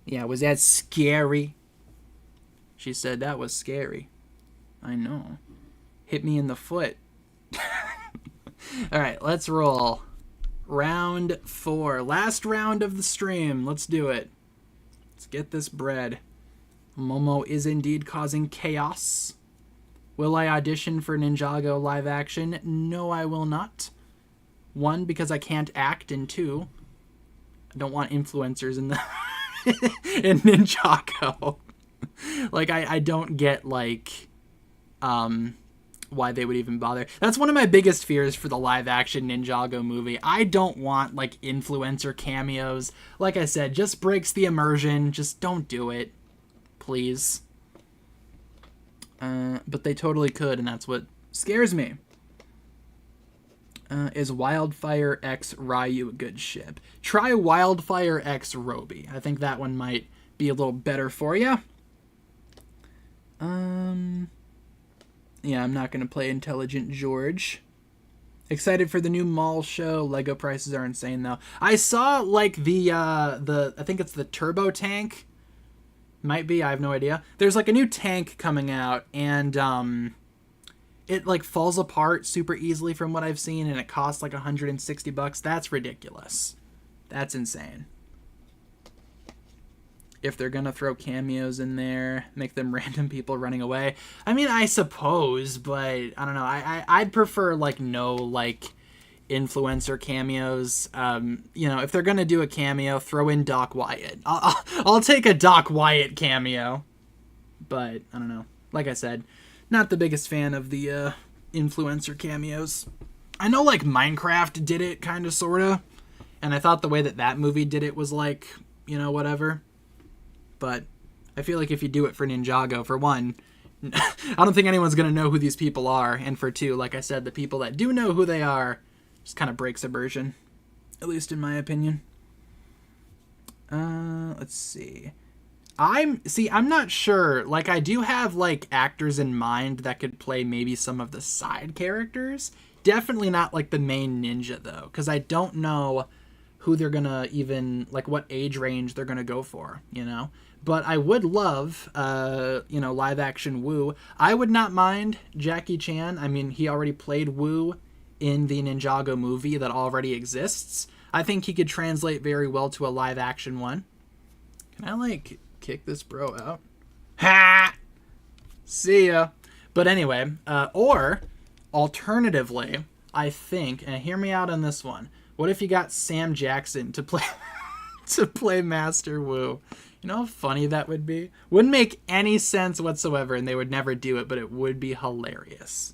Yeah, was that scary? She said that was scary. I know. Hit me in the foot. All right, let's roll. Round 4. Last round of the stream. Let's do it. Let's get this bread. Momo is indeed causing chaos. Will I audition for Ninjago live action? No, I will not. 1, because I can't act, and 2, I don't want influencers in the in Ninjago. Like, I don't get, like, why they would even bother. That's one of my biggest fears for the live action Ninjago movie. I don't want, like, influencer cameos. Like I said, just breaks the immersion. Just don't do it. Please. But they totally could, and that's what scares me. Is Wildfire X Ryu a good ship? Try Wildfire X Roby. I think that one might be a little better for you. Yeah, I'm not going to play Intelligent George. Excited for the new mall show. Lego prices are insane, though. I saw, like, I think it's the Turbo Tank. Might be, I have no idea. There's, like, a new tank coming out, and, it, like, falls apart super easily from what I've seen, and it costs, like, $160. That's ridiculous. That's insane. If they're gonna throw cameos in there, make them random people running away. I mean, I suppose, but I don't know. I'd prefer, like, no, like, influencer cameos. You know, if they're gonna do a cameo, throw in Doc Wyatt. I'll take a Doc Wyatt cameo. But I don't know. Like I said, not the biggest fan of the influencer cameos. I know, like, Minecraft did it, kind of, sort of, and I thought the way that movie did it was, like, you know, whatever. But I feel like if you do it for Ninjago, for 1, I don't think anyone's going to know who these people are. And for 2, like I said, the people that do know who they are just kind of breaks immersion. At least in my opinion. Let's see. I'm not sure. Like, I do have, like, actors in mind that could play maybe some of the side characters. Definitely not, like, the main ninja, though. Because I don't know who they're going to even, like, what age range they're going to go for, you know? But I would love, you know, live-action Wu. I would not mind Jackie Chan. I mean, he already played Wu in the Ninjago movie that already exists. I think he could translate very well to a live-action one. Can I, like, kick this bro out? Ha! See ya. But anyway, or, alternatively, I think, and hear me out on this one, what if you got Sam Jackson to play to play Master Wu? You know how funny that would be? Wouldn't make any sense whatsoever, and they would never do it, but it would be hilarious.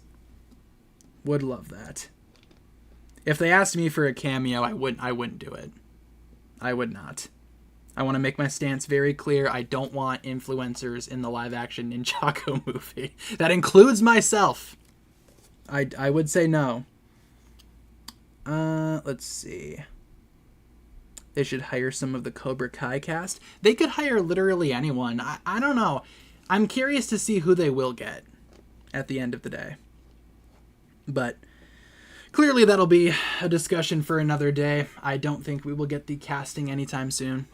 Would love that. If they asked me for a cameo, I wouldn't do it. I would not. I want to make my stance very clear. I don't want influencers in the live-action Ninjago movie. That includes myself. I would say no. Let's see. They should hire some of the Cobra Kai cast. They could hire literally anyone. I don't know. I'm curious to see who they will get at the end of the day. But clearly that'll be a discussion for another day. I don't think we will get the casting anytime soon.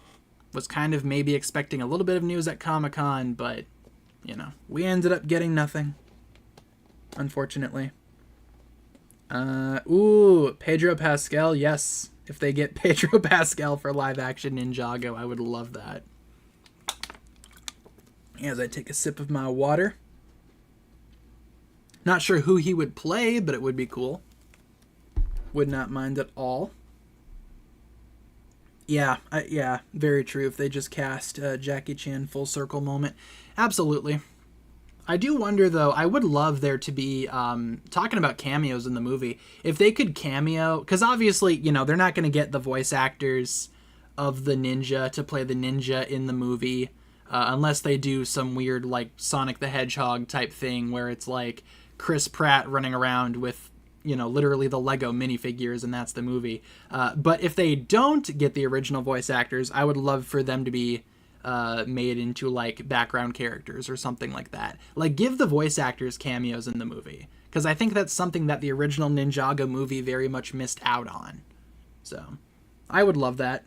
Was kind of maybe expecting a little bit of news at Comic-Con, but, you know, we ended up getting nothing, unfortunately. Ooh, Pedro Pascal, yes. If they get Pedro Pascal for live-action Ninjago, I would love that. As I take a sip of my water. Not sure who he would play, but it would be cool. Would not mind at all. Yeah, yeah, very true. If they just cast Jackie Chan full circle moment. Absolutely. I do wonder, though, I would love there to be, talking about cameos in the movie, if they could cameo, because obviously, you know, they're not going to get the voice actors of the ninja to play the ninja in the movie, unless they do some weird, like, Sonic the Hedgehog type thing where it's like Chris Pratt running around with, you know, literally the Lego minifigures, and that's the movie. But if they don't get the original voice actors, I would love for them to be made into, like, background characters or something like that. Like, give the voice actors cameos in the movie, because I think that's something that the original Ninjago movie very much missed out on. So, I would love that.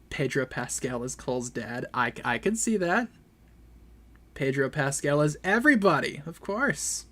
Pedro Pascal is Cole's dad. I could see that. Pedro Pascal is everybody, of course.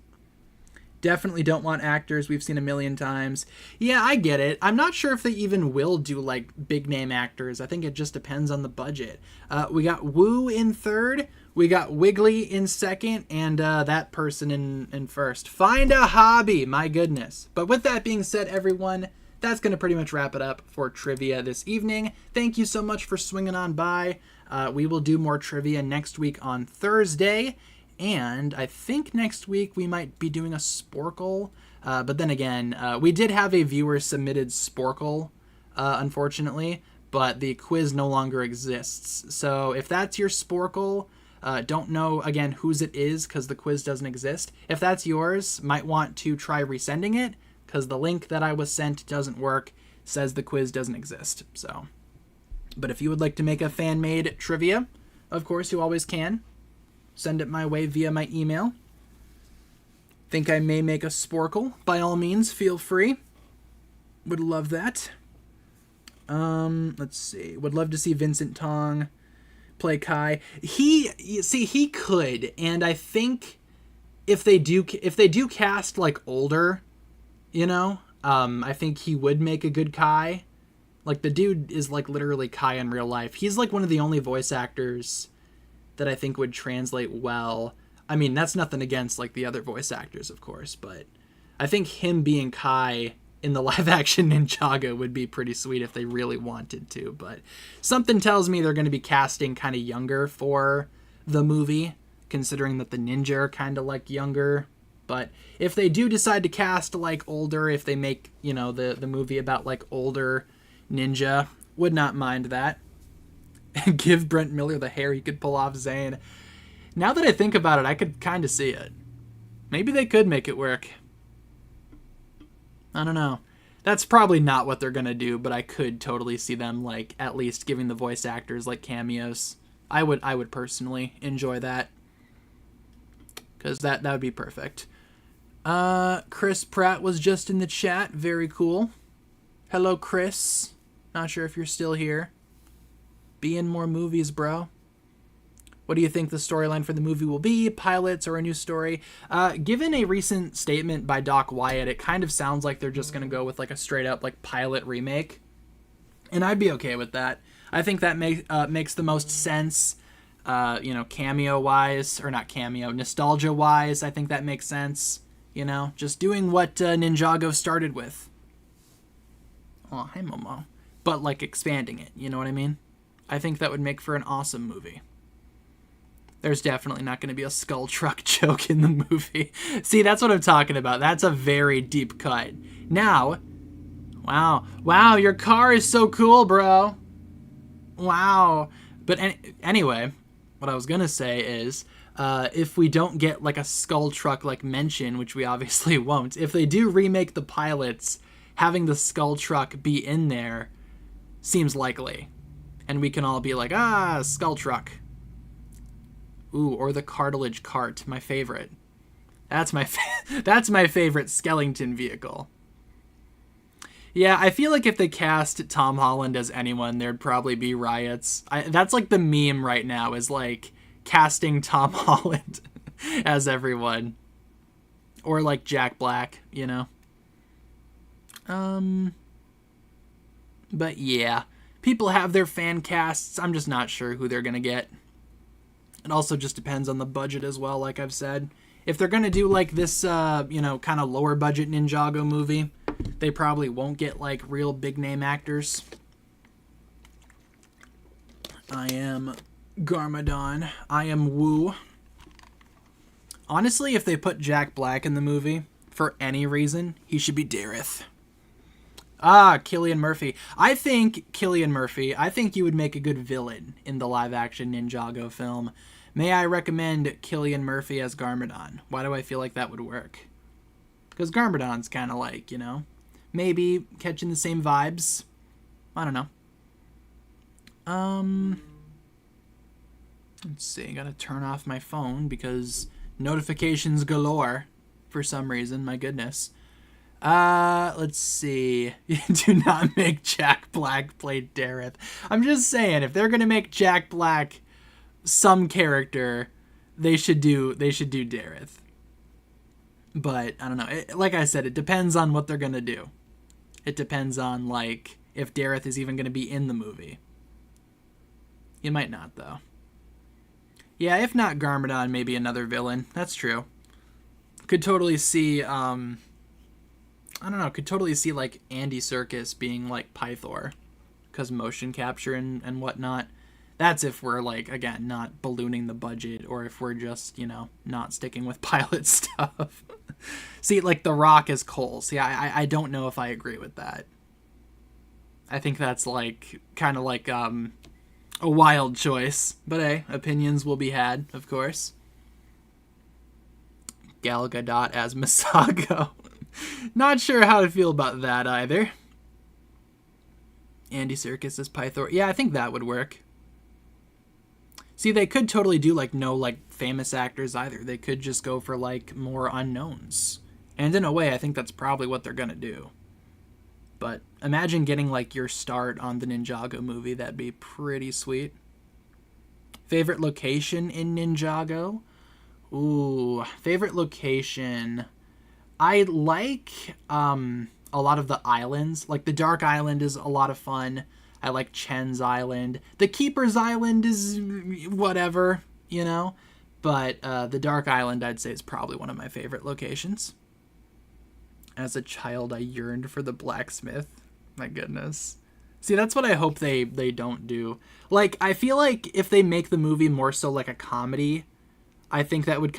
Definitely don't want actors we've seen a million times. Yeah, I get it. I'm not sure if they even will do, like, big name actors. I think it just depends on the budget. We got Wu in third. We got Wiggly in second. And that person in first. Find a hobby. My goodness. But with that being said, everyone, that's going to pretty much wrap it up for trivia this evening. Thank you so much for swinging on by. We will do more trivia next week on Thursday. And I think next week we might be doing a Sporkle. But then again, we did have a viewer-submitted Sporkle, unfortunately. But the quiz no longer exists. So if that's your Sporkle, don't know, again, whose it is because the quiz doesn't exist. If that's yours, might want to try resending it because the link that I was sent doesn't work, says the quiz doesn't exist. So, but if you would like to make a fan-made trivia, of course, you always can. Send it my way via my email. Think I may make a Sporkle? By all means, feel free. Would love that. Let's see. Would love to see Vincent Tong play Kai. He could, and I think if they do cast, like, older, you know, I think he would make a good Kai. Like, the dude is, like, literally Kai in real life. He's, like, one of the only voice actors that I think would translate well. I mean, that's nothing against, like, the other voice actors, of course, but I think him being Kai in the live-action Ninjago would be pretty sweet if they really wanted to, but something tells me they're going to be casting kind of younger for the movie, considering that the ninja are kind of, like, younger. But if they do decide to cast, like, older, if they make, you know, the movie about, like, older ninja, would not mind that. Give Brent Miller the hair he could pull off Zayn. Now that I think about it, I could kind of see it. Maybe they could make it work. I don't know. That's probably not what they're going to do, but I could totally see them, like, at least giving the voice actors, like, cameos. I would personally enjoy that. Because that would be perfect. Chris Pratt was just in the chat. Very cool. Hello, Chris. Not sure if you're still here. Be in more movies, bro. What do you think the storyline for the movie will be? Pilots or a new story? Given a recent statement by Doc Wyatt, it kind of sounds like they're just going to go with, like, a straight-up, like, pilot remake. And I'd be okay with that. I think that makes the most sense, you know, cameo-wise. Or not cameo, nostalgia-wise. I think that makes sense. You know, just doing what Ninjago started with. Oh, hi, Momo. But, like, expanding it. You know what I mean? I think that would make for an awesome movie. There's definitely not going to be a skull truck joke in the movie. See, that's what I'm talking about. That's a very deep cut. Now, wow, your car is so cool, bro. Wow. But anyway, what I was going to say is, if we don't get, like, a skull truck, like, mention, which we obviously won't, if they do remake the pilots, having the skull truck be in there seems likely. And we can all be like, skull truck. Ooh, or the cartilage cart, my favorite. That's my favorite skeleton vehicle. Yeah, I feel like if they cast Tom Holland as anyone, there'd probably be riots. That's like the meme right now, is like casting Tom Holland as everyone. Or like Jack Black, you know. But yeah, people have their fan casts. I'm just not sure who they're gonna get. It also just depends on the budget as well, like I've said. If they're gonna do like this, kind of lower budget Ninjago movie, they probably won't get like real big name actors. I am Garmadon. I am Wu. Honestly, if they put Jack Black in the movie, for any reason, he should be Dareth. Ah, Cillian Murphy. I think you would make a good villain in the live-action Ninjago film. May I recommend Cillian Murphy as Garmadon? Why do I feel like that would work? Because Garmadon's kind of like, you know, maybe catching the same vibes. I don't know. Let's see. Gotta turn off my phone because notifications galore for some reason. My goodness. Let's see. Do not make Jack Black play Dareth. I'm just saying, if they're gonna make Jack Black some character, they should do Dareth. But I don't know. Like I said, it depends on what they're gonna do. It depends on like if Dareth is even gonna be in the movie. You might not though. Yeah, if not Garmadon, maybe another villain. That's true. Could totally see I don't know, could totally see like Andy Serkis being like Pythor, because motion capture and whatnot. That's if we're like, again, not ballooning the budget, or if we're just, you know, not sticking with pilot stuff. See, like The Rock as Cole. See, I don't know if I agree with that. I think that's like kind of like a wild choice, but hey, opinions will be had, of course. Gal Gadot as Masago. Not sure how to feel about that either. Andy Serkis as Pythor. Yeah, I think that would work. See, they could totally do like no like famous actors either. They could just go for like more unknowns. And in a way, I think that's probably what they're gonna do. But imagine getting like your start on the Ninjago movie. That'd be pretty sweet. Favorite location in Ninjago? Ooh, favorite location. I like a lot of the islands. Like the Dark Island is a lot of fun. I like Chen's Island. The Keeper's Island is whatever, you know. But the Dark Island, I'd say, is probably one of my favorite locations. As a child, I yearned for the blacksmith. My goodness. See, that's what I hope they don't do. Like, I feel like if they make the movie more so like a comedy, I think that would...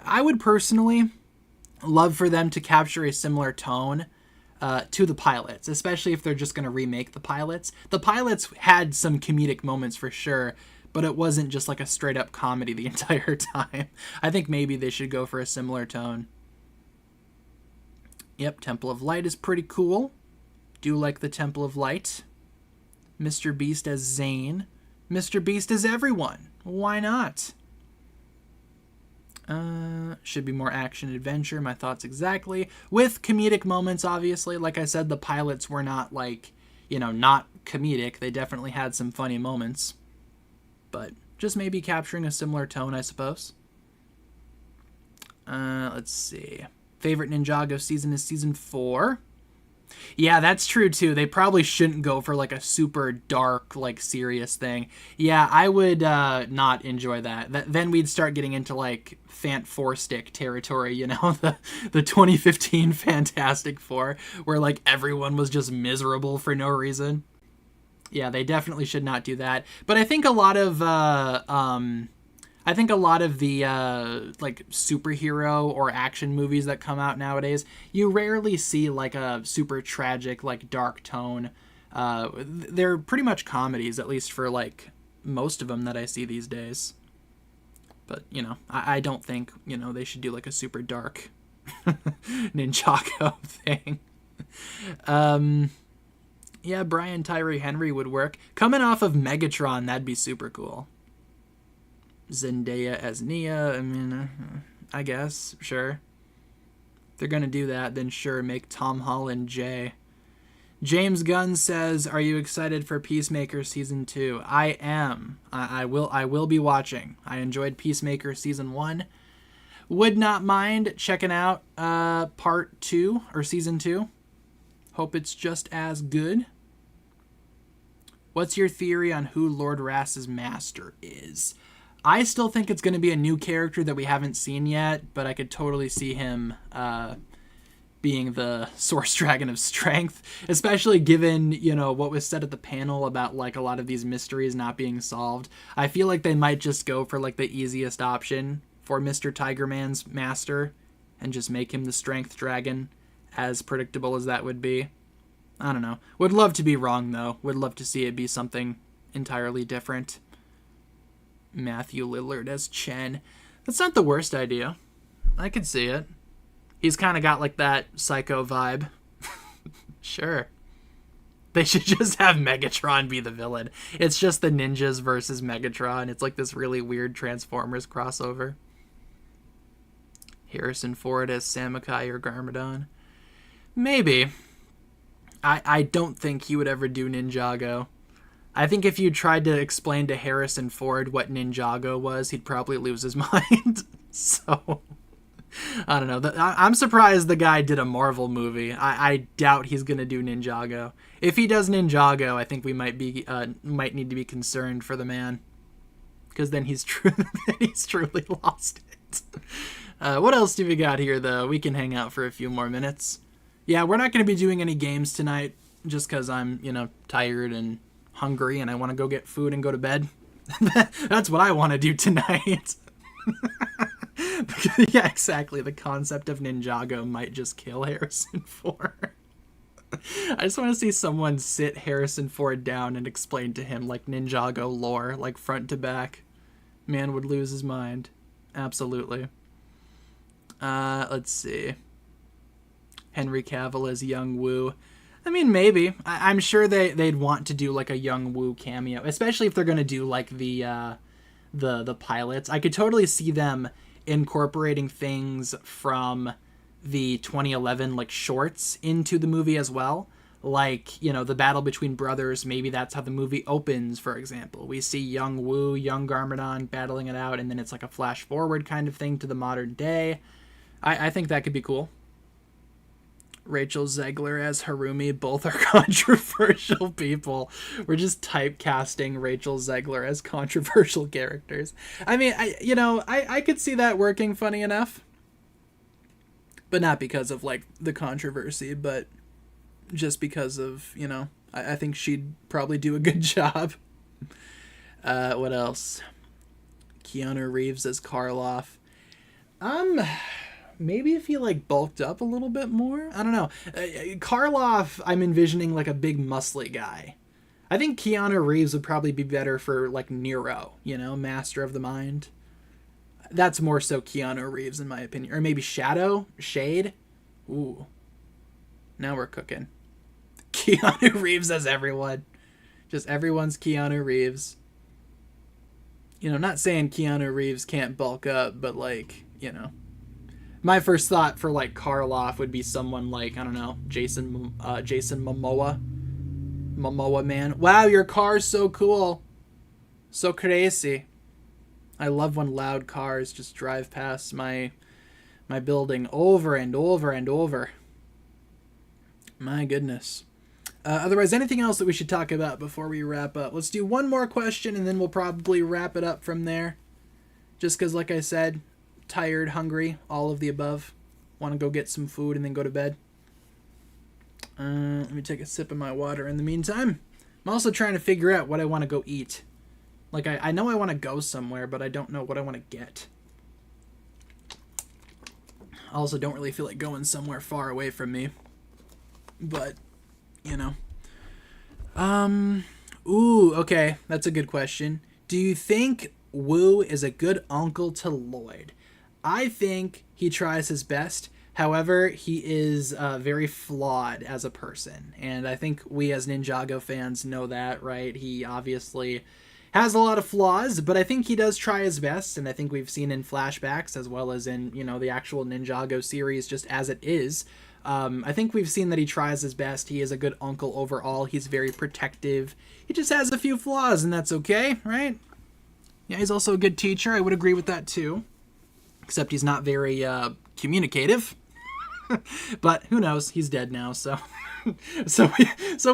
I would personally love for them to capture a similar tone to the pilots, especially if they're just going to remake the pilots. The pilots had some comedic moments for sure, but it wasn't just like a straight up comedy the entire time. I think maybe they should go for a similar tone. Yep, Temple of Light is pretty cool. Do like the Temple of Light. Mr. Beast as Zane. Mr. Beast as everyone. Why not? Should be more action adventure. My thoughts exactly. With comedic moments, obviously. Like I said, the pilots were not like, you know, not comedic. They definitely had some funny moments. But just maybe capturing a similar tone, I suppose. Let's see. Favorite Ninjago season is season 4. Yeah, that's true too. They probably shouldn't go for like a super dark, like serious thing. Yeah, I would not enjoy that. Then we'd start getting into like Fant Four Stick territory, you know, the 2015 Fantastic Four, where like everyone was just miserable for no reason. Yeah, they definitely should not do that. But I think a lot of the like superhero or action movies that come out nowadays, you rarely see like a super tragic, like dark tone. They're pretty much comedies, at least for like most of them that I see these days. But, you know, I don't think, you know, they should do like a super dark Ninjago thing. Yeah, Brian Tyree Henry would work. Coming off of Megatron, that'd be super cool. Zendaya as Nia, I mean, I guess, sure. If they're gonna do that, then sure, make Tom Holland Jay. James Gunn says, are you excited for Peacemaker Season 2? I am. I will be watching. I enjoyed Peacemaker Season 1. Would not mind checking out Part 2, or Season 2. Hope it's just as good. What's your theory on who Lord Rass's master is? I still think it's going to be a new character that we haven't seen yet, but I could totally see him being the source dragon of strength, especially given, you know, what was said at the panel about like a lot of these mysteries not being solved. I feel like they might just go for like the easiest option for Mr. Tiger Man's master and just make him the strength dragon, as predictable as that would be. I don't know. Would love to be wrong, though. Would love to see it be something entirely different. Matthew Lillard as Chen. That's not the worst idea. I could see it. He's kind of got like that psycho vibe. Sure. They should just have Megatron be the villain. It's just the ninjas versus Megatron. It's like this really weird Transformers crossover. Harrison Ford as Samakai or Garmadon. Maybe. I don't think he would ever do Ninjago. I think if you tried to explain to Harrison Ford what Ninjago was, he'd probably lose his mind. So, I don't know. I'm surprised the guy did a Marvel movie. I doubt he's going to do Ninjago. If he does Ninjago, I think we might need to be concerned for the man. Because then he's truly lost it. What else do we got here, though? We can hang out for a few more minutes. Yeah, we're not going to be doing any games tonight just because I'm, you know, tired and hungry and I want to go get food and go to bed. That's what I want to do tonight. Yeah, exactly. The concept of Ninjago might just kill Harrison Ford. I just want to see someone sit Harrison Ford down and explain to him, like, Ninjago lore, like, front to back. Man would lose his mind. Absolutely. Let's see. Henry Cavill as Young Woo. I mean, maybe. I'm sure they'd want to do like a Young Woo cameo, especially if they're going to do like the pilots. I could totally see them incorporating things from the 2011 like shorts into the movie as well. Like, you know, the battle between brothers, maybe that's how the movie opens, for example. We see Young Woo, young Garmadon battling it out, and then it's like a flash forward kind of thing to the modern day. I think that could be cool. Rachel Zegler as Harumi. Both are controversial people. We're just typecasting Rachel Zegler as controversial characters. I mean, I could see that working funny enough. But not because of, like, the controversy, but just because of, you know, I think she'd probably do a good job. What else? Keanu Reeves as Karloff. Maybe if he, like, bulked up a little bit more? I don't know. Karloff, I'm envisioning, like, a big muscly guy. I think Keanu Reeves would probably be better for, like, Nero, you know, Master of the Mind. That's more so Keanu Reeves, in my opinion. Or maybe Shade? Ooh. Now we're cooking. Keanu Reeves as everyone. Just everyone's Keanu Reeves. You know, not saying Keanu Reeves can't bulk up, but, like, you know. My first thought for, like, Karloff would be someone like, I don't know, Jason Momoa. Momoa Man. Wow, your car's so cool. So crazy. I love when loud cars just drive past my building over and over and over. My goodness. Otherwise, anything else that we should talk about before we wrap up? Let's do one more question, and then we'll probably wrap it up from there. Just because, like I said, tired, hungry, all of the above. Want to go get some food and then go to bed. Let me take a sip of my water in the meantime. I'm also trying to figure out what I want to go eat. Like, I know I want to go somewhere, but I don't know what I want to get. I also don't really feel like going somewhere far away from me. But, you know. Ooh, okay. That's a good question. Do you think Wu is a good uncle to Lloyd? I think he tries his best. However, he is very flawed as a person. And I think we as Ninjago fans know that, right? He obviously has a lot of flaws, but I think he does try his best. And I think we've seen in flashbacks as well as in, you know, the actual Ninjago series just as it is. I think we've seen that he tries his best. He is a good uncle overall. He's very protective. He just has a few flaws, and that's okay, right? Yeah, he's also a good teacher. I would agree with that too. Except he's not very communicative. But who knows? He's dead now, so so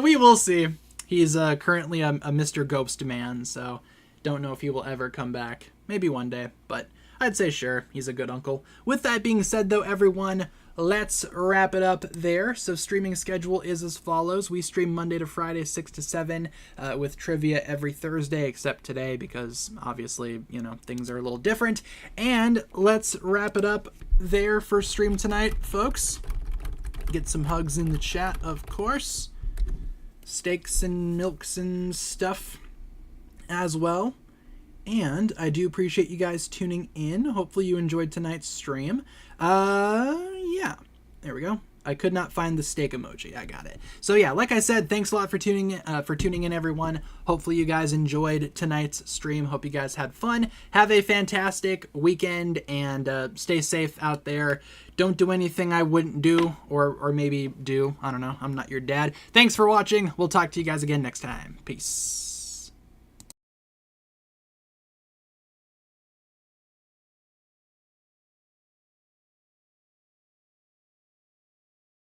we will see. He's currently a Mr. Ghost Man, so don't know if he will ever come back. Maybe one day, but I'd say sure, he's a good uncle. With that being said, though, everyone, let's wrap it up there. So streaming schedule is as follows. We stream Monday to Friday, 6 to 7, with trivia every Thursday, except today because obviously, you know, things are a little different. And let's wrap it up there for stream tonight, folks. Get some hugs in the chat, of course. Steaks and milks and stuff as well. And I do appreciate you guys tuning in. Hopefully you enjoyed tonight's stream. Yeah, there we go. I could not find the steak emoji. I got it. So yeah, like I said, thanks a lot for tuning in, everyone. Hopefully you guys enjoyed tonight's stream. Hope you guys had fun. Have a fantastic weekend and stay safe out there. Don't do anything I wouldn't do, or maybe do. I don't know. I'm not your dad. Thanks for watching. We'll talk to you guys again next time. Peace.